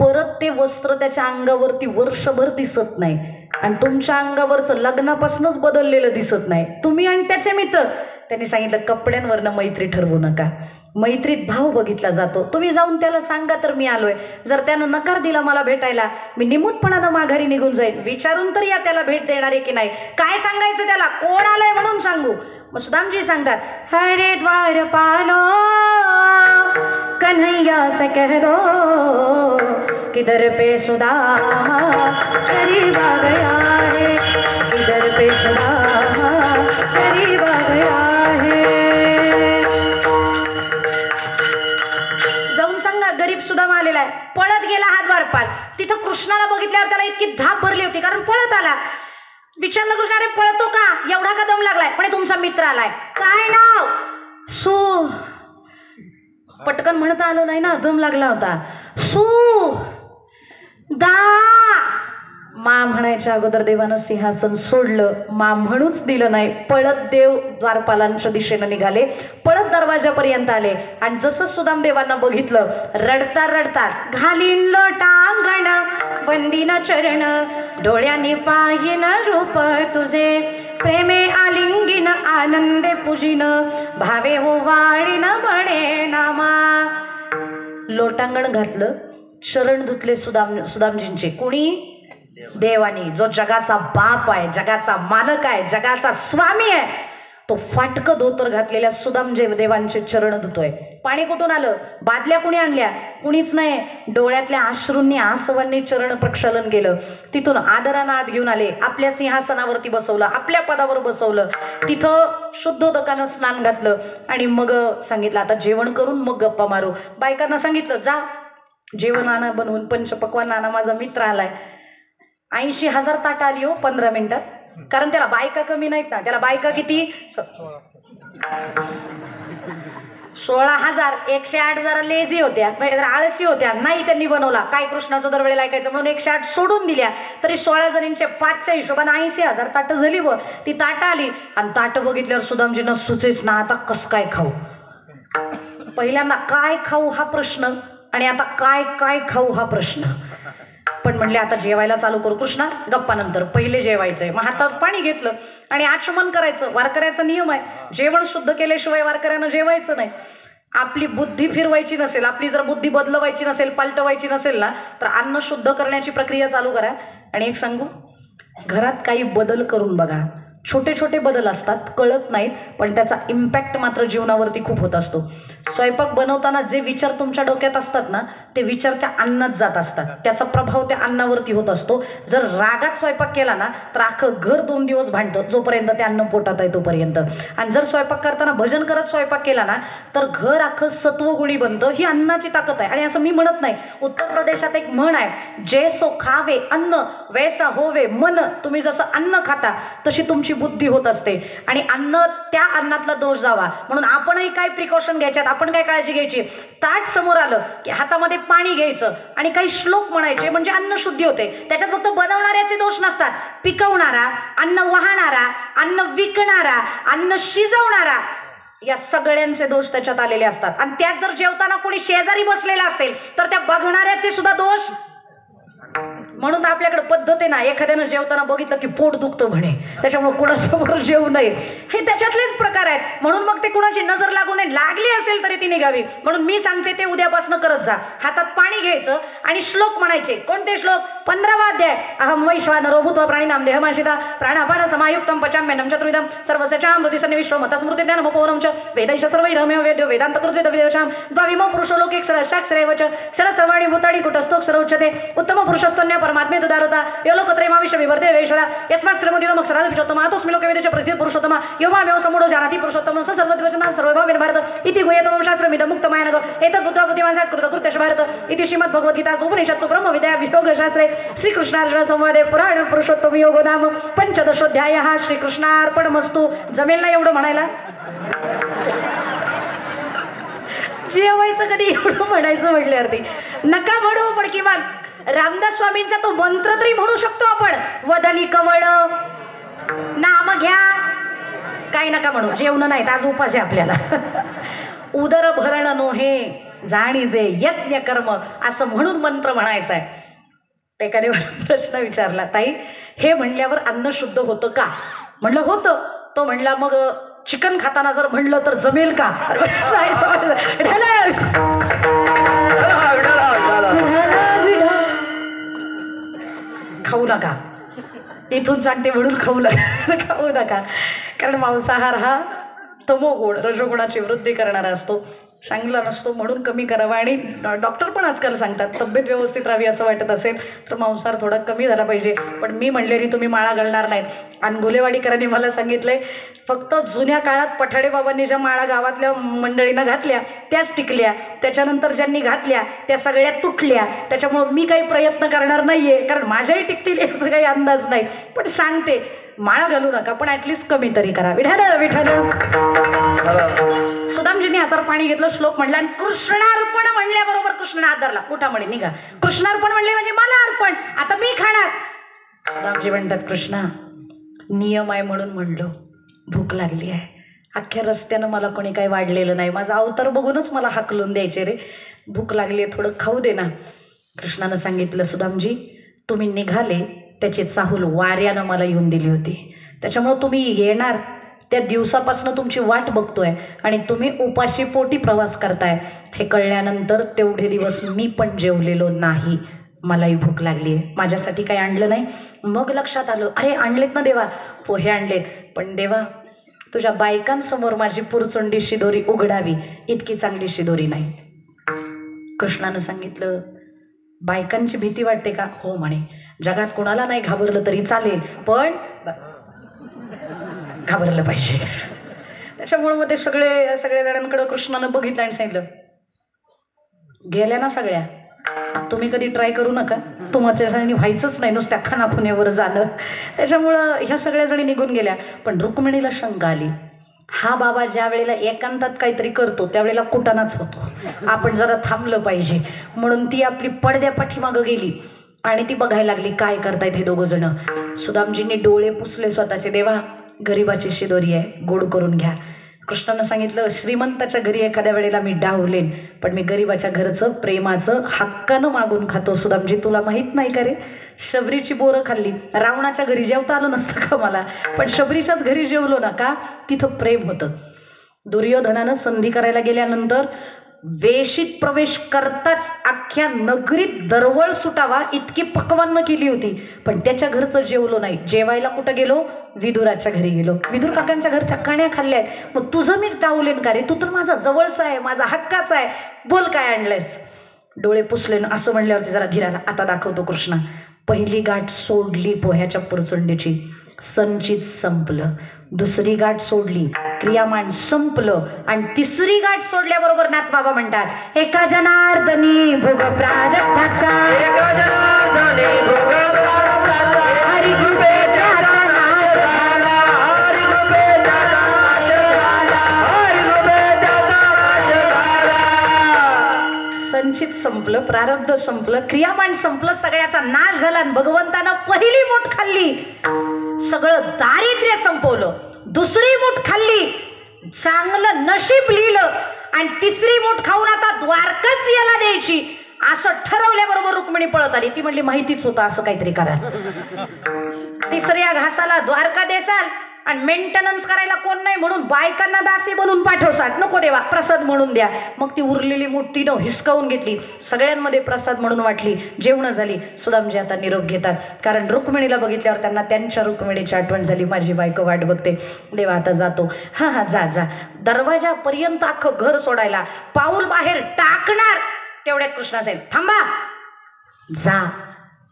A: परत ते वस्त्र त्याच्या अंगावरती वर्षभर दिसत नाही, आणि तुमच्या अंगावरचं लग्नापासूनच बदललेलं दिसत नाही. तुम्ही आणि त्याचे मित्र. त्यांनी सांगितलं कपड्यांवरनं मैत्री ठरवू नका, मैत्रीत भाव बघितला जातो. तुम्ही जाऊन त्याला सांगा तर मी आलोय. जर त्यानं नकार दिला मला भेटायला, मी निमूटपणानं माघारी निघून जाईन. विचारून तर या त्याला भेट देणारे की नाही. काय सांगायचं त्याला? कोण आलंय म्हणून सांगू. मग सुदामजी सांगतात, हरे द्वारपालो कन्हैया से कह दो किधर पे सुदामा करीब आ गया है, किधर पे सुदामा करीब आ गया है. सुदामा आलेला आहे. पळत गेला हा द्वारपाल. तिथं कृष्णाला बघितल्यावर त्याला इतकी धाप भरली होती, कारण पळत आला. विचारलं कृष्ण, अरे पळतो का, एवढा का दम लागलाय? म्हणे तुमचा मित्र आलाय. काय नाव? सू. पटकन म्हणता आलं नाही ना, दम लागला होता. सू दा. मा म्हणायच्या अगोदर देवानं सिंहासन सोडलं, मा म्हणूच दिलं नाही. पळत देव द्वारपालांच्या दिशेनं निघाले, पळत दरवाजापर्यंत आले. आणि जसं सुदाम देवांना बघितलं, रडता रडता घालीन लोटांगण वंदीन चरण, डोळ्याने पाहिन रूप तुझे, प्रेमे आलिंगीन आनंदे पूजिन, भावे ओवाळीन म्हणे नामा. लोटांगण घातलं, चरण धुतले सुदामजींचे. कुणी? देवानी, जो जगाचा बाप आहे, जगाचा मालक आहे, जगाचा स्वामी आहे. तो फाटकं धोतर घातलेल्या सुदामजी देवांचे चरण धुतोय. पाणी कुठून आलं? बादल्या कुणी आणल्या? कुणीच नाही. डोळ्यातल्या अश्रूंनी आसवांनी चरण प्रक्षालन केलं. तिथून आदरानं आत घेऊन आले, आपल्या सिंहासनावरती बसवलं, आपल्या पदावर बसवलं. तिथं शुद्धोदकानं स्नान घातलं आणि मग सांगितलं आता जेवण करून मग गप्पा मारू. बायकांना सांगितलं जा जेवण आणा बनवून, पंचपक्वान्न आणा, माझा मित्र आलाय. 80,000 ताट आली हो 15 मिनिटात. कारण त्याला बायका कमी नाहीत ना, त्याला बायका किती? 16,000. 108 जरा लेझी होत्या, आळशी होत्या, नाही त्यांनी बनवला. काय कृष्णाचं दरवेळेला ऐकायचं म्हणून 108 सोडून दिल्या. तरी 16 जणींचे 5च्या हिशोबाने 80,000 ताटं झाली. व ती ताटं आली आणि ताटं बघितल्यावर सुदामजींना सुचेच ना आता कसं काय खाऊ. पहिल्यांदा काय खाऊ हा प्रश्न, आणि आता काय काय खाऊ हा प्रश्न. पण म्हणले आता जेवायला चालू करू. कृष्णा गप्पा नंतर, पहिले जेवायचंय. मग हातात पाणी घेतलं आणि आचमन करायचं. वारकऱ्याचा नियम आहे, जेवण शुद्ध केल्याशिवाय वारकऱ्यानं जेवायचं नाही. आपली बुद्धी फिरवायची नसेल, आपली जर बुद्धी बदलवायची नसेल, पलटवायची नसेल ना, तर अन्न शुद्ध करण्याची प्रक्रिया चालू करा. आणि एक सांगू, घरात काही बदल करून बघा. छोटे छोटे बदल असतात, कळत नाहीत, पण त्याचा इम्पॅक्ट मात्र जीवनावरती खूप होत असतो. स्वयंपाक बनवताना जे विचार तुमच्या डोक्यात असतात ना, ते विचार त्या अन्नात जात असतात, त्याचा प्रभाव त्या अन्नावरती होत असतो. जर रागात स्वयंपाक केला ना तर अख्खं घर 2 दिवस भांडतं, जोपर्यंत ते अन्न पोटात आहे तोपर्यंत. आणि जर स्वयंपाक करताना भजन करत स्वयंपाक केला ना तर घर अख्खं सत्वगुणी बनतं. ही अन्नाची ताकद आहे. आणि असं मी म्हणत नाही, उत्तर प्रदेशात एक म्हण आहे, जे सो खावे अन्न वैसा होवे मन. तुम्ही जसं अन्न खाता तशी तुमची बुद्धी होत असते. आणि अन्न, त्या अन्नातला दोष जावा म्हणून आपणही काय प्रिकॉशन घ्यायच्यात, आपण काय काळजी घ्यायची. ताट समोर आलं की हातामध्ये पाणी घ्यायचं आणि काही श्लोक म्हणायचे, म्हणजे अन्न शुद्धी होते. त्याच्यात फक्त बनवणाऱ्याचे दोष नसतात, पिकवणारा, अन्न वाहणारा, अन्न विकणारा, अन्न शिजवणारा, या सगळ्यांचे दोष त्याच्यात आलेले असतात. आणि त्यात जर जेवताना कोणी शेजारी बसलेला असेल तर त्या बघणाऱ्याचे सुद्धा दोष. म्हणून आपल्याकडे पद्धत आहे ना, एखाद्यानं जेवताना बघितलं की पोट दुखतं म्हणे, त्याच्यामुळे कुणासमोर जेवू नये. हे त्याच्यातलेच प्रकार आहेत. म्हणून मग ते कुणाची नजर लागू नये, लागली असेल तरी ती निघावी. म्हणून मी सांगते ते उद्यापासून करत जा. हातात पाणी घ्यायचं आणि श्लोक म्हणायचे. कोणते श्लोक? 15वा अध्याय. अहम वैश्वानरो भूत्वा प्राणिनां देहमाशिता प्राणापान समायुक्तं पचाम्यन्नं चतुर्विधं सर्वस्यामृति सन्निविष्टो मतस्मृति ज्ञानमपोरं च वेदैश्च सर्वैरहमेव वेद्यो वेदान्तकृद्विदविदेशां द्वाविमो पुरुषो लोके क्षरशाक्षरेव च क्षरसर्वाणि भूतानि कुटस्थोऽक्षर उच्यते उत्तम पुरुषस्तन्य परमात्मे दुदारता यो लोकत्रयमा विश्व विवर्ते वेश्वरा यस्मात् श्रीमतीमक्षराद पुरुषोत्तम आतोऽस्मि लोके वेदे च प्रसिद्ध पुरुषोत्तम यो मामेव समूढो जानाति पुरुषोत्तम स सर्वद्वचनान् सर्वभावेन भारत इति गुह्यतमं शास्त्रमिदं मुक्तमायनग एतद् बुद्ध्वा बुद्धिमान् कृतकृत्यश्च भारत इति श्रीमद्भगवद्गीतासु उपनिषत्सु ब्रह्मविद्या वियोगशास्त्रे श्रीकृष्णार्जुन संवादे पुराण पुरुषोत्तम योगो नाम पंचदशोऽध्यायः. श्रीकृष्णार्पणमस्तु. जमेल ना एवढं म्हणायला? जेवायचं कधी एवढं म्हणायचं म्हटल्यावरती नका म्हणू, पण किमान रामदास स्वामींचा तो मंत्र तरी म्हणू शकतो आपण. वदनी कवळ नाम घ्या, काही नका म्हणू. जेवण नाहीत, आज उपास आहे आपल्याला. उदर भरण नोहे जाणीजे यज्ञ कर्म, असं म्हणून मंत्र म्हणायचा आहे. एखाद्या प्रश्न विचारला, ताई हे म्हणल्यावर अन्न शुद्ध होतं का? म्हणलं होतं. तो म्हणला मग चिकन खाताना जर म्हणलं तर जमेल का? खाऊ नका, इथून सांगते म्हणून खाऊ नका. कारण मांसाहार हा तमोगुण रजोगुणाची वृद्धी करणारा असतो. चांगला नसतो म्हणून कमी करावा. आणि डॉक्टर पण आजकाल सांगतात तब्येत व्यवस्थित राहावी असं वाटत असेल तर मांसाहार थोडा कमी झाला पाहिजे. पण मी म्हणलेली तुम्ही माळा घालणार नाहीत. आणि गुलेवाडीकरांनी मला सांगितलंय फक्त जुन्या काळात पठाडे बाबांनी ज्या माळा गावातल्या मंडळीनं घातल्या त्याच टिकल्या, त्याच्यानंतर ज्यांनी घातल्या त्या सगळ्या तुटल्या. त्याच्यामुळं मी काही प्रयत्न करणार नाहीये, कारण माझ्याही टिकतील याचा काही अंदाज नाही. पण सांगते माळा घालू नका पण ऍटलिस्ट कमी तरी करा. विठाल विठाल. सुदामजींनी हातावर पाणी घेतलं, श्लोक म्हणला आणि कृष्णार्पण म्हणल्याबरोबर कृष्ण हात धरला. उठा म्हणे निघा. कृष्णार्पण म्हणले म्हणजे मला अर्पण, आता मी खाणार. सुदामजी म्हणतात कृष्णा नियम आहे म्हणून म्हणलो, भूक लागली आहे. अख्ख्या रस्त्यानं मला कोणी काही वाढलेलं नाही, माझा अवतार बघूनच मला हाकलून द्यायचे रे. भूक लागली आहे थोडं खाऊ दे ना. कृष्णानं सांगितलं सुदामजी तुम्ही निघाले त्याची चाहूल वाऱ्यानं मला येऊन दिली होती, त्याच्यामुळं तुम्ही येणार त्या दिवसापासून तुमची वाट बघतोय आणि तुम्ही उपाशी पोटी प्रवास करताय. हे कळल्यानंतर तेवढे दिवस मी पण जेवलेलो नाही, मलाही भूक लागली आहे. माझ्यासाठी काही आणलं नाही. मग लक्षात आलं अरे आणलेत ना देवा, पोहे आणलेत. पण देवा तुझ्या बायकांसमोर माझी पुरचंडी शिदोरी उघडावी इतकी चांगली शिदोरी नाही. कृष्णानं सांगितलं बायकांची भीती वाटते का? हो म्हणे. जगात कोणाला नाही घाबरलं तरी चालेल पण घाबरलं पाहिजे. त्याच्यामुळे मग ते सगळ्या जणांकडे कृष्णानं बघितलं आणि सांगितलं गेल्या ना सगळ्या, तुम्ही कधी ट्राय करू नका, तुम्हाला व्हायचंच नाही नुसत्या खानाखुनेवर झालं. त्याच्यामुळं ह्या सगळ्या जणी निघून गेल्या. पण रुक्मिणीला शंका आली, हा बाबा ज्या वेळेला एकांतात काहीतरी करतो त्यावेळेला कुटाणाच होतो, आपण जरा थांबलं पाहिजे. म्हणून ती आपली पडद्या पाठीमागं गेली आणि ती बघायला लागली काय करतायत हे दोघं जण. सुदामजींनी डोळे पुसले स्वतःचे, देवा गरिबाची शिदोरी आहे गोड करून घ्या. कृष्णानं सांगितलं श्रीमंताच्या घरी एखाद्या वेळेला मी डावलेन पण मी गरिबाच्या घरचं प्रेमाचं हक्कानं मागून खातो. सुदामजी तुला माहीत नाही का रे, शबरीची बोरं खाल्ली, रावणाच्या घरी जेवता आलं नसतं का मला, पण शबरीच्याच घरी जेवलो ना का, तिथं प्रेम होतं. दुर्योधनानं संधी करायला गेल्यानंतर वेशीत प्रवेश करताच अख्ख्या नगरीत दरवळ सुटावा इतकी पक्वान्न केली होती, पण त्याच्या घरचं जेवलो नाही. जेवायला कुठं गेलो? विदुराच्या घरी गेलो. विदुर काकांच्या घरच्या काण्या खाल्ल्या आहेत. मग तुझं मी टावलेन का रे, तू तर माझा जवळचा आहे, माझा हक्काचा आहे, बोल काय आणलंयस. डोळे पुसले ना असं म्हणल्यावरती जरा धीराला आता दाखवतो कृष्णा. पहिली गाठ सोडली पोह्याच्या पुरचंडीची, संचित संपलं. दुसरी गाठ सोडली, क्रियामान संपलं. आणि तिसरी गाठ सोडल्याबरोबर नाथ बाबा म्हणतात एका जनार्दनी भोग प्रारब्धाचा, एका जनार्दनी भोग प्रारब्धाचा, हरी कृपे त्याचा नाश झाला, हरी कृपे त्याचा नाश झाला, हरी कृपे त्याचा नाश झाला. संचित संपलं, प्रारब्ध संपलं, क्रियामान संपलं, सगळ्याचा नाश झाला. आणि भगवंतानं पहिली मूठ खाल्ली, सगळं दारिद्र्य संपवलं. दुसरी मूठ खाल्ली, चांगलं नशीब लिहिलं. आणि तिसरी मूठ खाऊन आता द्वारकाच याला द्यायची असं ठरवल्याबरोबर रुक्मिणी पळत आली. ती म्हणली माहितीच होतं असं काहीतरी करा. तिसऱ्या घासाला द्वारका देसाल आणि मेंटेनन्स करायला कोण नाही म्हणून बायकांना दासी बनवून पाठवसाल. नको देवा प्रसाद म्हणून द्या. मग ती उरलेली मूठ तिनं हिसकावून घेतली, सगळ्यांमध्ये प्रसाद म्हणून वाटली. जेवणं झाली. सुदामजी आता निरोप घेतात, कारण रुक्मिणीला बघितल्यावर त्यांना त्यांच्या रुक्मिणीची आठवण झाली. माझी बायको वाट बघते. देवा आता जातो. हा हा जा जा. दरवाजापर्यंत अख्खं घर सोडायला पाऊल बाहेर टाकणार तेवढ्यात कृष्णा साहेब थांबा, जा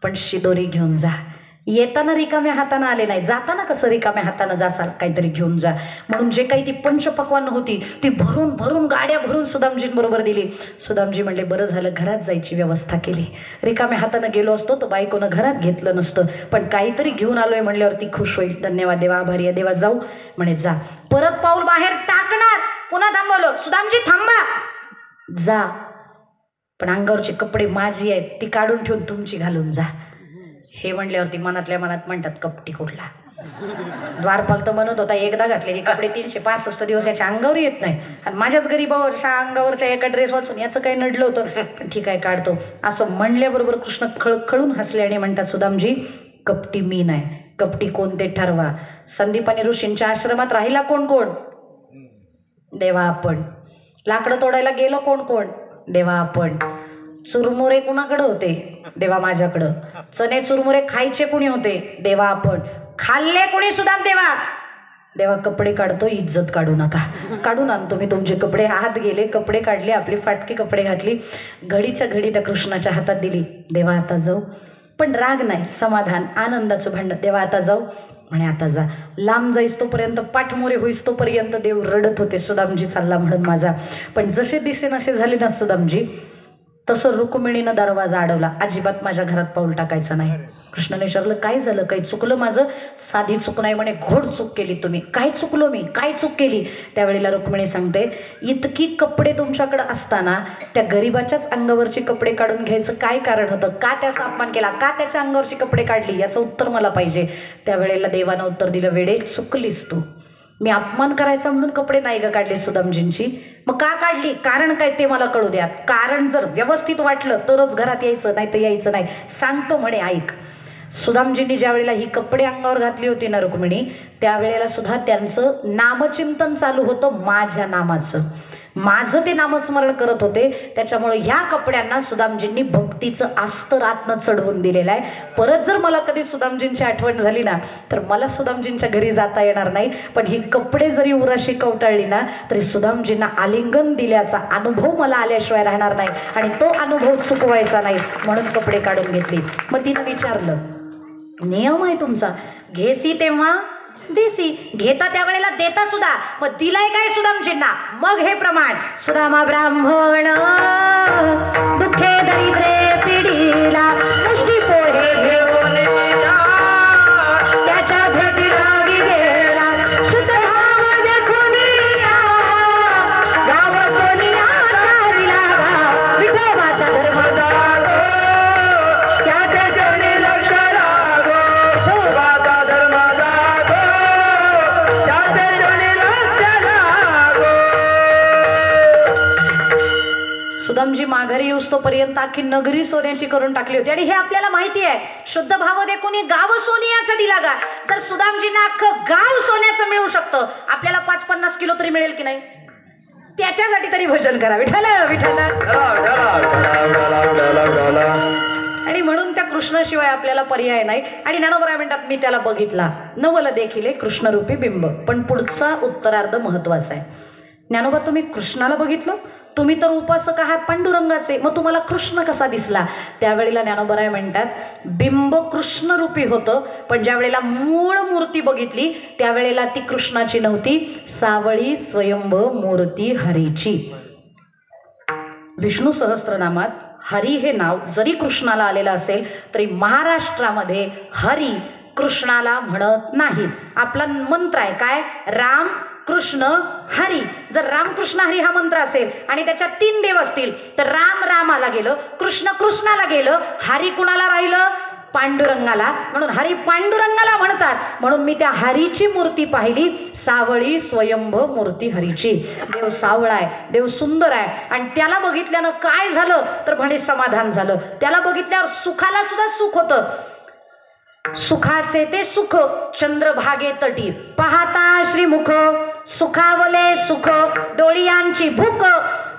A: पण शिदोरी घेऊन जा. येताना रिकाम्या हातानं आले नाही, जाताना कसं रिकाम्या हातानं जासाल, काहीतरी घेऊन जा. म्हणून जे काही ती पंचपक्वान्न होती ती भरून भरून गाड्या भरून सुदामजींबरोबर दिली. सुदामजी म्हणले बरं झालं घरात जायची व्यवस्था केली, रिकाम्या हातानं गेलो असतो तर बायकोनं घरात घेतलं नसतं, पण काहीतरी घेऊन आलोय म्हणल्यावर ती खुश होईल. धन्यवाद देवा, आभारी आहे देवा. जाऊ म्हणे जा. परत पाऊल बाहेर टाकणार, पुन्हा थांबवलं. सुदामजी थांबा, जा पण अंगावरचे कपडे माझी आहेत ती काढून ठेवून तुमची घालून जा. हे म्हणल्यावरती मनातल्या मनात म्हणतात कपटी कुठला. द्वारपाल तर म्हणत होता एकदा घातलेली कपडे 365 दिवस याच्या अंगावर येत नाही, आणि माझ्याच गरीबावरच्या अंगावरच्या एका ड्रेस वाचून याचं काही नडलं होतं, पण ठीक आहे काढतो. असं म्हणल्याबरोबर कृष्ण खळखळून हसले आणि म्हणतात सुदामजी कपटी मी नाही, कपटी कोण ते ठरवा. संदीपानी ऋषींच्या आश्रमात राहिला कोण कोण? देवा आपण. लाकडं तोडायला गेलो कोण कोण? देवा आपण. चुरमुरे कुणाकडे होते? देवा माझ्याकडं. चणे चुरमुरे खायचे कुणी होते? देवा आपण. खाल्ले कुणी? सुदाम देवा. देवा कपडे काढतो, इज्जत काढू नका. काढून आणतो मी तुमचे कपडे. आत गेले, कपडे काढले, आपली फाटके कपडे घातली, घडीच्या घडी त्या कृष्णाच्या हातात दिली. देवा आता जाऊ. पण राग नाही, समाधान, आनंदाचं भांडण. देवा आता जाऊ म्हणे. आता जा. लांब जाईस तोपर्यंत, पाठमोरे होईस तोपर्यंत देव रडत होते, सुदामजी चालला म्हणून माझा. पण जसे दिसे नसे झाले ना सुदामजी, तसं रुक्मिणीनं दरवाजा अडवला. अजिबात माझ्या घरात पाऊल टाकायचं नाही. कृष्णाने विचारलं काय झालं, काही चुकलं माझं? साधी चूक नाही म्हणे, घोड चूक केली तुम्ही. काय चुकलो मी, काय चूक केली? त्यावेळेला रुक्मिणी सांगते, इतकी कपडे तुमच्याकडे असताना त्या गरीबाच्याच अंगावरची कपडे काढून घ्यायचं काय कारण होतं? का त्याचा अपमान केला? का त्याच्या अंगावरची कपडे काढली? याचं उत्तर मला पाहिजे. त्यावेळेला देवानं उत्तर दिलं, वेडे चुकलीस तू. मी अपमान करायचा म्हणून कपडे नाही ग काढले सुदामजींची. मग का काढली? कारण काय ते मला कळू द्या. कारण जर व्यवस्थित वाटलं तरच घरात यायचं, नाही तर यायचं नाही. सांगतो म्हणे, ऐक. सुदामजींनी ज्या वेळेला ही कपडे अंगावर घातली होती ना रुक्मिणी, त्यावेळेला सुद्धा त्यांचं नामचिंतन चालू होतं, माझ्या नामाचं. माझं ते नामस्मरण करत होते. त्याच्यामुळे ह्या कपड्यांना सुदामजींनी भक्तीचं अस्तर आतनं चढवून दिलेलं आहे. परत जर मला कधी सुदामजींची आठवण झाली ना, तर मला सुदामजींच्या घरी जाता येणार नाही. पण ही कपडे जरी उराशी कवटाळली ना, तरी सुदामजींना आलिंगन दिल्याचा अनुभव मला आल्याशिवाय राहणार नाही. आणि तो अनुभव चुकवायचा नाही म्हणून कपडे काढून घेतली. मग तिनं विचारलं, नियम आहे तुमचा, घेसी तेव्हा देसी, घेता त्यावेळेला देता सुद्धा. मग दिलाय काय सुदामजींना? मग हे प्रमाण, सुदामा ब्राह्मण दुःखे दरिद्रे पिढीला, मुष्टी पोहे घेऊन त्याच्या भेटीला गेला. शुद्ध भाव देखुनिया, गाव सोनिया चारिला गा, विठोबाचा धर्म जागो, त्याच्या चरणी लक्ष लागो, विठोबाचा धर्म जागो, त्याच्या चरणी लक्ष लागो. सुदामजी माघारी येऊस तोपर्यंत अख्खी नगरी सोन्याची करून टाकली होती. आणि हे आपल्याला माहिती आहे, शुद्ध भाव देखुनी गाव सोनियाचं दिला गा. तर सुदामजींना अख्खं गाव सोन्याचं मिळू शकतं, आपल्याला 5-50 किलो तरी मिळेल की नाही? त्याच्यासाठी तरी भजन करा, विठ्ठल विठ्ठल. आणि म्हणून त्या कृष्णाशिवाय आपल्याला पर्याय नाही. आणि ज्ञानोबा म्हणतात, मी त्याला बघितला, नवल देखिले कृष्णरूपी बिंब. पण पुढचा उत्तरार्ध महत्वाचा आहे. ज्ञानोबा, तुम्ही कृष्णाला बघितलं? तुम्ही तर उपासक आहात पांडुरंगाचे, मग तुम्हाला कृष्ण कसा दिसला? त्यावेळेला ज्ञानोबराय म्हणतात, बिंब कृष्णरूपी होतं, पण ज्या वेळेला मूळ मूर्ती बघितली त्यावेळेला ती कृष्णाची नव्हती, सावळी स्वयंभ मूर्ती हरीची. विष्णू सहस्त्रनामात हरी हे नाव जरी कृष्णाला आलेलं असेल तरी महाराष्ट्रामध्ये हरी कृष्णाला म्हणत नाही. आपला मंत्र आहे काय? राम कृष्ण हरी. जर रामकृष्ण हरी हा मंत्र असेल आणि त्याच्यात 3 देव असतील तर राम रामाला गेलं, कृष्ण कृष्णाला गेलं, हरी कुणाला राहिलं? पांडुरंगाला. म्हणून हरी पांडुरंगाला म्हणतात. म्हणून मी त्या हरीची मूर्ती पाहिली, सावळी स्वयंभ मूर्ती हरीची. देव सावळा आहे, देव सुंदर आहे. आणि त्याला बघितल्यानं काय झालं तर म्हणे समाधान झालं. त्याला बघितल्यावर सुखाला सुद्धा सुख होतं. सुखाचे ते सुख चंद्रभागे तटी, पाहता श्रीमुख सुखावले सुख, डोळियांची भूक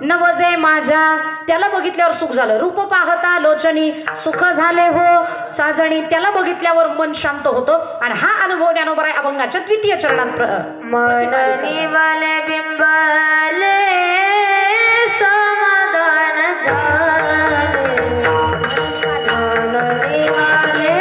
A: नवजे माझ्या. त्याला बघितल्यावर सुख झालं. रूप पाहता लोचनी सुख झाले हो साजणी. त्याला बघितल्यावर मन शांत होतं. आणि हा अनुभव ज्ञानोबराय अभंगाच्या 2य चरणात मननी वाले बिंबले समाधान झाले, मननी वाले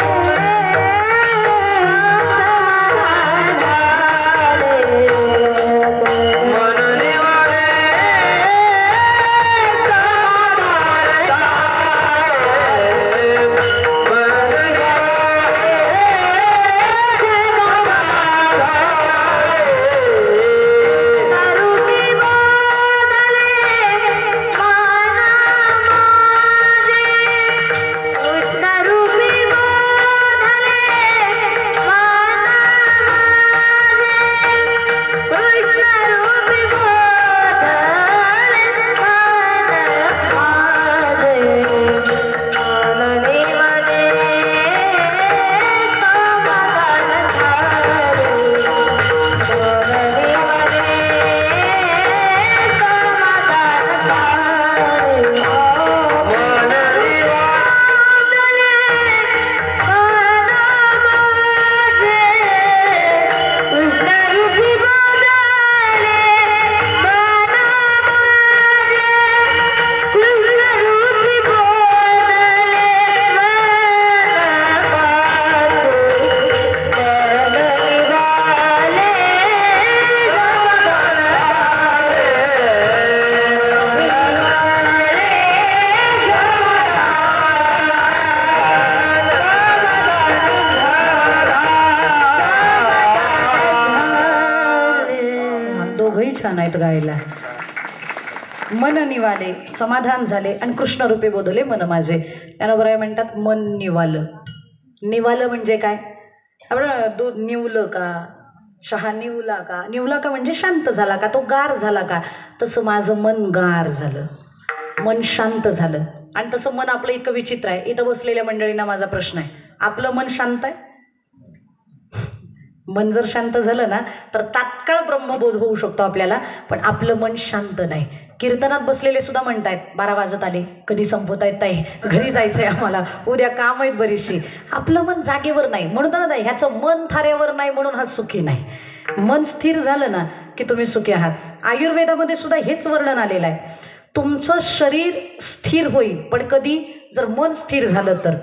A: छान आहेत गायला. मन निवाले, समाधान झाले आणि कृष्णरूपे बोधले मन माझे. ज्ञानोबराय म्हणतात मन निवालं. निवालं म्हणजे काय? आपण दूध निवलं का, चहा निवला का, निवला का म्हणजे शांत झाला का, तो गार झाला का, तसं माझं मन गार झालं, मन शांत झालं. आणि तसं मन आपलं इतकं विचित्र आहे. इथं बसलेल्या मंडळींना माझा प्रश्न आहे, आपलं मन शांत आहे? मन जर शांत झालं ना तर तात्काळ ब्रह्मबोध होऊ शकतो आपल्याला, पण आपलं मन शांत नाही. कीर्तनात बसलेले सुद्धा म्हणतायत 12 वाजत आले, कधी संपवत आहेत ताई, घरी जायचंय आम्हाला, उद्या काम आहेत बरीचशी. आपलं मन जागेवर नाही म्हणून ना, ह्याचं मन थाऱ्यावर नाही म्हणून हा सुखी नाही. मन स्थिर झालं ना की तुम्ही सुखी आहात. आयुर्वेदामध्ये सुद्धा हेच वर्णन आलेलं आहे. तुमचं शरीर स्थिर होईल, पण कधी? जर मन स्थिर झालं तर.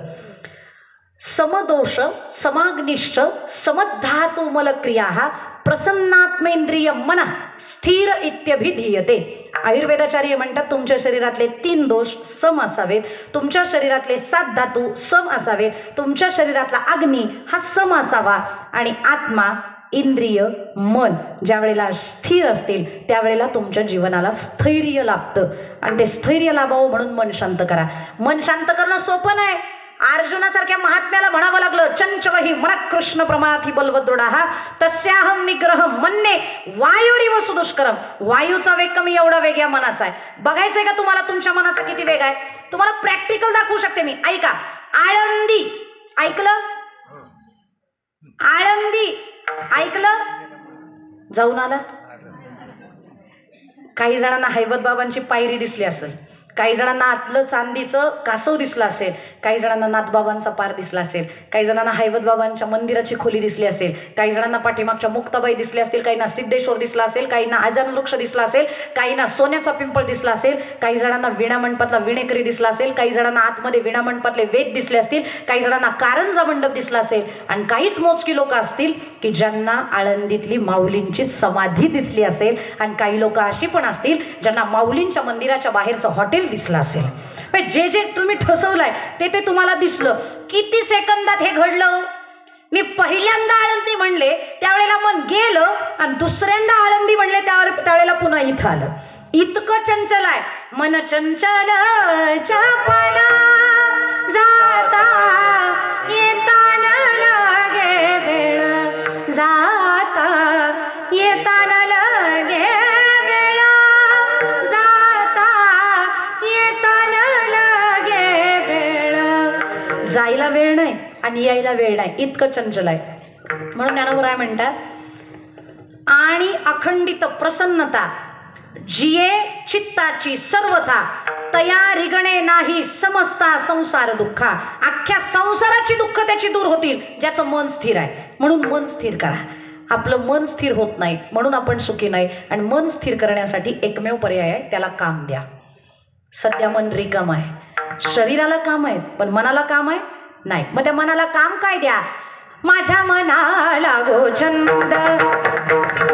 A: समदोष समाग्निष्ठ समधातु मलक्रिया प्रसन्नात्मेंद्रिय मन स्थिर इत्यभिधीयते. आयुर्वेदाचार्य म्हणतात तुमच्या शरीरातले 3 दोष सम असावेत, तुमच्या शरीरातले 7 धातू सम असावेत, तुमच्या शरीरातला अग्नी हा सम असावा, आणि आत्मा इंद्रिय मन ज्या वेळेला स्थिर असतील त्यावेळेला तुमच्या जीवनाला स्थैर्य लाभतं. आणि ते स्थैर्य लाभावं म्हणून मन शांत करा. मन शांत करणं सोपं नाही. अर्जुनासारख्या महात्म्याला म्हणावं लागलं, चंचल ही मन कृष्ण प्रमाथी बलवदृढा तस्याहम निग्रह मन्ये वायुरिव सुदुष्करम. वायूचा वेग कमी एवढा वेग या मनाचा आहे. बघायचंय का तुम्हाला तुमच्या मनाचा किती वेग आहे? तुम्हाला प्रॅक्टिकल दाखवू शकते मी. ऐका, आळंदी ऐकलं? आळंदी ऐकलं? जाऊन आला? काही जणांना हैबत बाबांची पायरी दिसली असेल, काही जणांना आतलं चांदीचं कासव दिसलं असेल, काही जणांना नाथबाबांचा पार दिसला असेल, काही जणांना हैबत बाबांच्या मंदिराची खोली दिसली असेल, काही जणांना पाठीमागच्या मुक्ताबाई दिसल्या असतील, काहींना सिद्धेश्वर दिसला असेल, काहींना आजान वृक्ष दिसला असेल, काहींना सोन्याचा पिंपळ दिसला असेल, काही जणांना वीणा मंडपातला वीणेकरी दिसला असेल, काही जणांना आतमध्ये वीणा मंडपातले वेद दिसले असतील, काही जणांना कारंजा मंडप दिसला असेल, आणि काहीच मोजकी लोक असतील की ज्यांना आळंदीतली माऊलींची समाधी दिसली असेल, आणि काही लोक अशी पण असतील ज्यांना माऊलींच्या मंदिराच्या बाहेरचं हॉटेल दिसलं असेल. जे जे तुम्ही ठसवलंय ते तुम्हाला दिसलं. किती सेकंदात हे घडलं? मी पहिल्यांदा आळंदी म्हणले त्यावेळेला मन गेलं, आणि दुसऱ्यांदा आळंदी म्हणले त्यावेळेला पुन्हा इथं आलं. इतकं चंचल आहे मन. चंचल चापला जाता येताना लागे वेळ, जाता येताना लागे वेळ, जाता येताना लागे वेळ. जायला वेळ नाही आणि यायला वेळ नाही, इतकं चंचल आहे. म्हणून ज्ञानोबराय म्हणतात, आणि अखंडित प्रसन्नता जिये चित्ताची सर्वथा तया रिगणे नाही समजता संसार दुःखा. अख्ख्या संसाराची दुःख त्याची दूर होतील ज्याचं मन स्थिर आहे. म्हणून मन स्थिर करा. आपलं मन स्थिर होत नाही म्हणून आपण सुखी नाही. आणि मन स्थिर करण्यासाठी एकमेव पर्याय आहे, त्याला काम द्या. सध्या मन रिकाम आहे, शरीराला काम आहे पण मनाला काम आहे नाही. मग त्या मनाला काम काय द्या? माझ्या मनाला गो छंद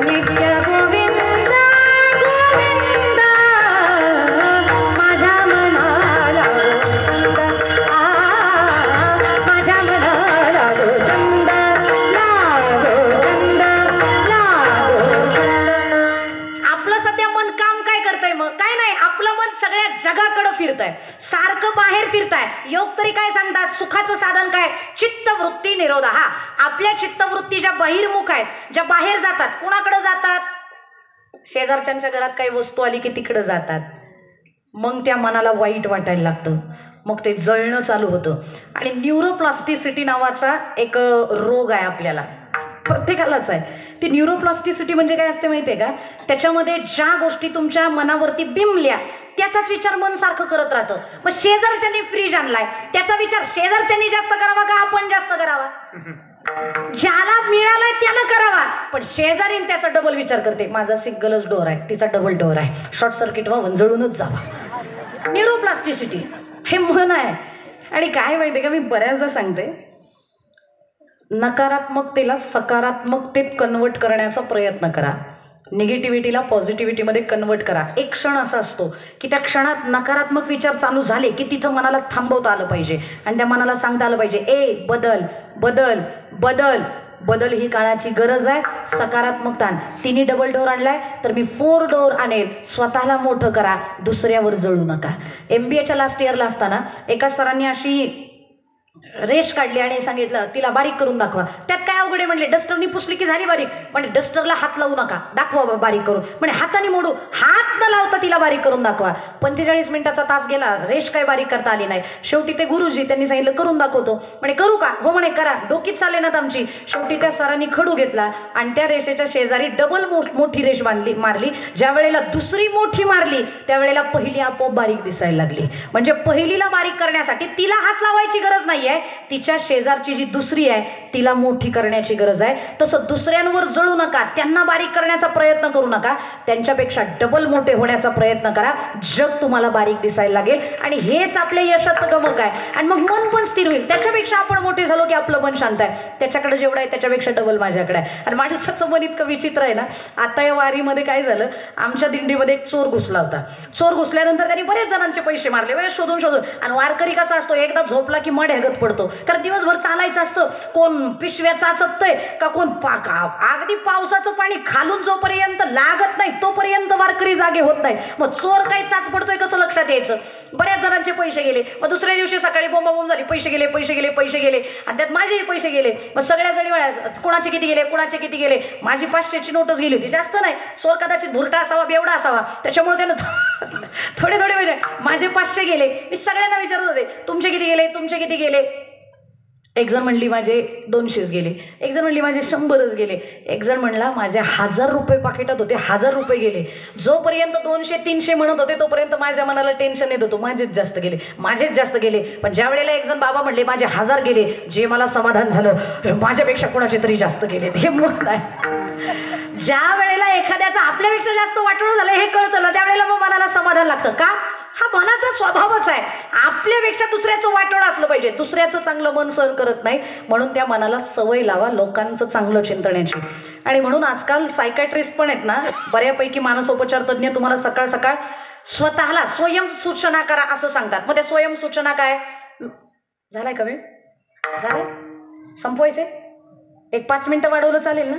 A: नित्य गोविंद गोविंद, माझ्या मनाला गो छंद, माझ्या मनाला गो छंद, लागो छंद, लागो छंद. आपलं सध्या मन काम काय करतंय? मग काय नाही, आपलं मन सगळ्या जगाकडे फिरतंय, सारखं बाहेर फिरताय. योग तरी काय सांगतात? सुखाचं साधन काय? चित्तवृत्ती निरोध. हा, आपल्या चित्तवृत्ती ज्या बहिर्मुख आहेत, ज्या बाहेर जातात, कुणाकडे जातात? शेजारच्यांच्या घरात काही वस्तू आली की तिकडे जातात. मग त्या मनाला वाईट वाटायला लागतं, मग ते जळणं चालू होतं. आणि न्यूरोप्लास्टिसिटी नावाचा एक रोग आहे आपल्याला, प्रत्येकालाच आहे. ती न्यूरोप्लास्टिसिटी म्हणजे काय असते माहिती आहे का? त्याच्यामध्ये ज्या गोष्टी तुमच्या मनावरती बिंबल्या त्याचाच विचार मन सारखं करत राहतं. मग शेजारच्यांनी फ्रीज आणलाय त्याचा विचार शेजारच्यांनी जास्त करावा का आपण जास्त करावा? ज्याला मिळालाय त्यानं करावा, पण शेजारीन त्याचा डबल विचार करते. माझा सिंगलच डोर आहे, तिचा डबल डोर आहे, शॉर्ट सर्किट व्हावं, जळूनच जावा. न्यूरोप्लास्टिसिटी हे मन आहे. आणि काय माहिती का, मी बऱ्याचदा सांगते, नकारात्मकतेला सकारात्मकतेत कन्वर्ट करण्याचा प्रयत्न करा. निगेटिव्हिटीला पॉझिटिव्हिटीमध्ये कन्वर्ट करा. एक क्षण असा असतो की त्या क्षणात नकारात्मक विचार चालू झाले की तिथं मनाला थांबवता आलं पाहिजे आणि त्या मनाला सांगता आलं पाहिजे, ए बदल बदल बदल. बदल ही काळाची गरज आहे. सकारात्मकता. तिने डबल डोअर आणलाय तर मी 4 डोअर आणेल. स्वतःला मोठं करा, दुसऱ्यावर जळू नका. MBAच्या लास्ट इयरला असताना एका सरांनी अशी रेष काढली आणि सांगितलं तिला बारीक करून दाखवा. त्यात काय अवघड आहे म्हणले, डस्टरनी पुसली की झाली बारीक. पण डस्टरला हात लावू नका, दाखवा बारीक करून. म्हणजे हाताने मोडू, हात न लावता तिला बारीक करून दाखवा. 45 मिनिटाचा तास गेला, रेष काय बारीक करता आली नाही. शेवटी ते गुरुजी त्यांनी सांगितलं करून दाखवतो. म्हणे करू का? हो म्हणे करा. डोकीच चालले ना आमची. शेवटी त्या सरांनी खडू घेतला आणि त्या रेषेच्या शेजारी डबल मोठी रेष मारली. ज्या वेळेला दुसरी मोठी मारली त्यावेळेला पहिली आपोआप बारीक दिसायला लागली. म्हणजे पहिलीला बारीक करण्यासाठी तिला हात लावायची गरज नाहीये, तिच्या शेजारची जी दुसरी आहे तिला मोठी करण्याची गरज आहे. तसं दुसऱ्यांवर जळू नका, त्यांना बारीक करण्याचा प्रयत्न करू नका, त्यांच्यापेक्षा डबल मोठे होण्याचा प्रयत्न करा. जग तुम्हाला बारीक दिसायला लागेल आणि हेच आपल्या यशाचं गमक आहे. आणि मग मन पण स्थिर होईल. त्याच्यापेक्षा आपण मोठे झालो की आपलं मन शांत आहे. त्याच्याकडे जेवढं आहे त्याच्यापेक्षा डबल माझ्याकडे आहे. आणि माणसाचं मन इतकं विचित्र आहे ना. आता या वारीमध्ये काय झालं, आमच्या दिंडीमध्ये एक चोर घुसला होता. चोर घुसल्यानंतर त्यांनी बरेच जणांचे पैसे मारले, वेळ शोधून. आणि वारकरी कसा असतो, एकदा झोपला की मड हॅगत पडतो. कारण दिवसभर चालायचं असतं. कोण पिशव्या चाचपतंय का कोण अगदी पावसाचं पाणी खालून जोपर्यंत लागत नाही तोपर्यंत वारकरी जागे होत नाही. मग चोर काही चाच पडतोय कसं लक्षात यायचं. बऱ्याच जणांचे पैसे गेले. मग दुसऱ्या दिवशी सकाळी बोंबाबोंब झाली, पैसे गेले पैसे गेले पैसे गेले. आणि त्यात माझेही पैसे गेले. मग सगळ्या जणी कोणाचे किती गेले कोणाचे किती गेले. माझी 500ची नोटच गेली होती, जास्त नाही. चोर कदाचित भुरटा असावा, बेवडा असावा, त्याच्यामुळे त्यानं थोडे म्हणजे माझे 500 गेले. मी सगळ्यांना विचारत होते तुमचे किती गेले तुमचे किती गेले. एक जण म्हणली माझे 200च गेले, एक जण म्हणली माझे 100च गेले, एक जण म्हणला माझे 1000 रुपये पाकिटात होते, 1000 रुपये गेले. जोपर्यंत 200-300 म्हणत होते तोपर्यंत माझ्या मनाला टेन्शन येत होतं, माझेच जास्त गेले माझेच जास्त गेले. पण ज्या वेळेला एक जण बाबा म्हणले माझे 1000 गेले, जे मला समाधान झालं, माझ्यापेक्षा कोणाचे तरी जास्त गेले. हे मत आहे. ज्या वेळेला एखाद्याचं आपल्यापेक्षा जास्त वाटोळं झालं हे कळतं ना, त्यावेळेला मग मनाला समाधान लागतं. का? हा मनाचा स्वभावच आहे. आपल्यापेक्षा दुसऱ्याचं वाटोळं असलं पाहिजे. दुसऱ्याचं चांगलं मन सहन करत नाही, म्हणून त्या मनाला सवय लावा लोकांचं चांगलं चिंतण्याची. आणि म्हणून आजकाल सायकॅट्रिस्ट पण आहेत ना, बऱ्यापैकी मानसोपचार तज्ज्ञ तुम्हाला सकाळ सकाळ स्वतःला स्वयंसूचना करा असं सांगतात. मग त्या स्वयंसूचना काय? झालाय का वेळ? झालाय? संपवायचे? एक 5 मिनिटं वाढवलं चालेल ना?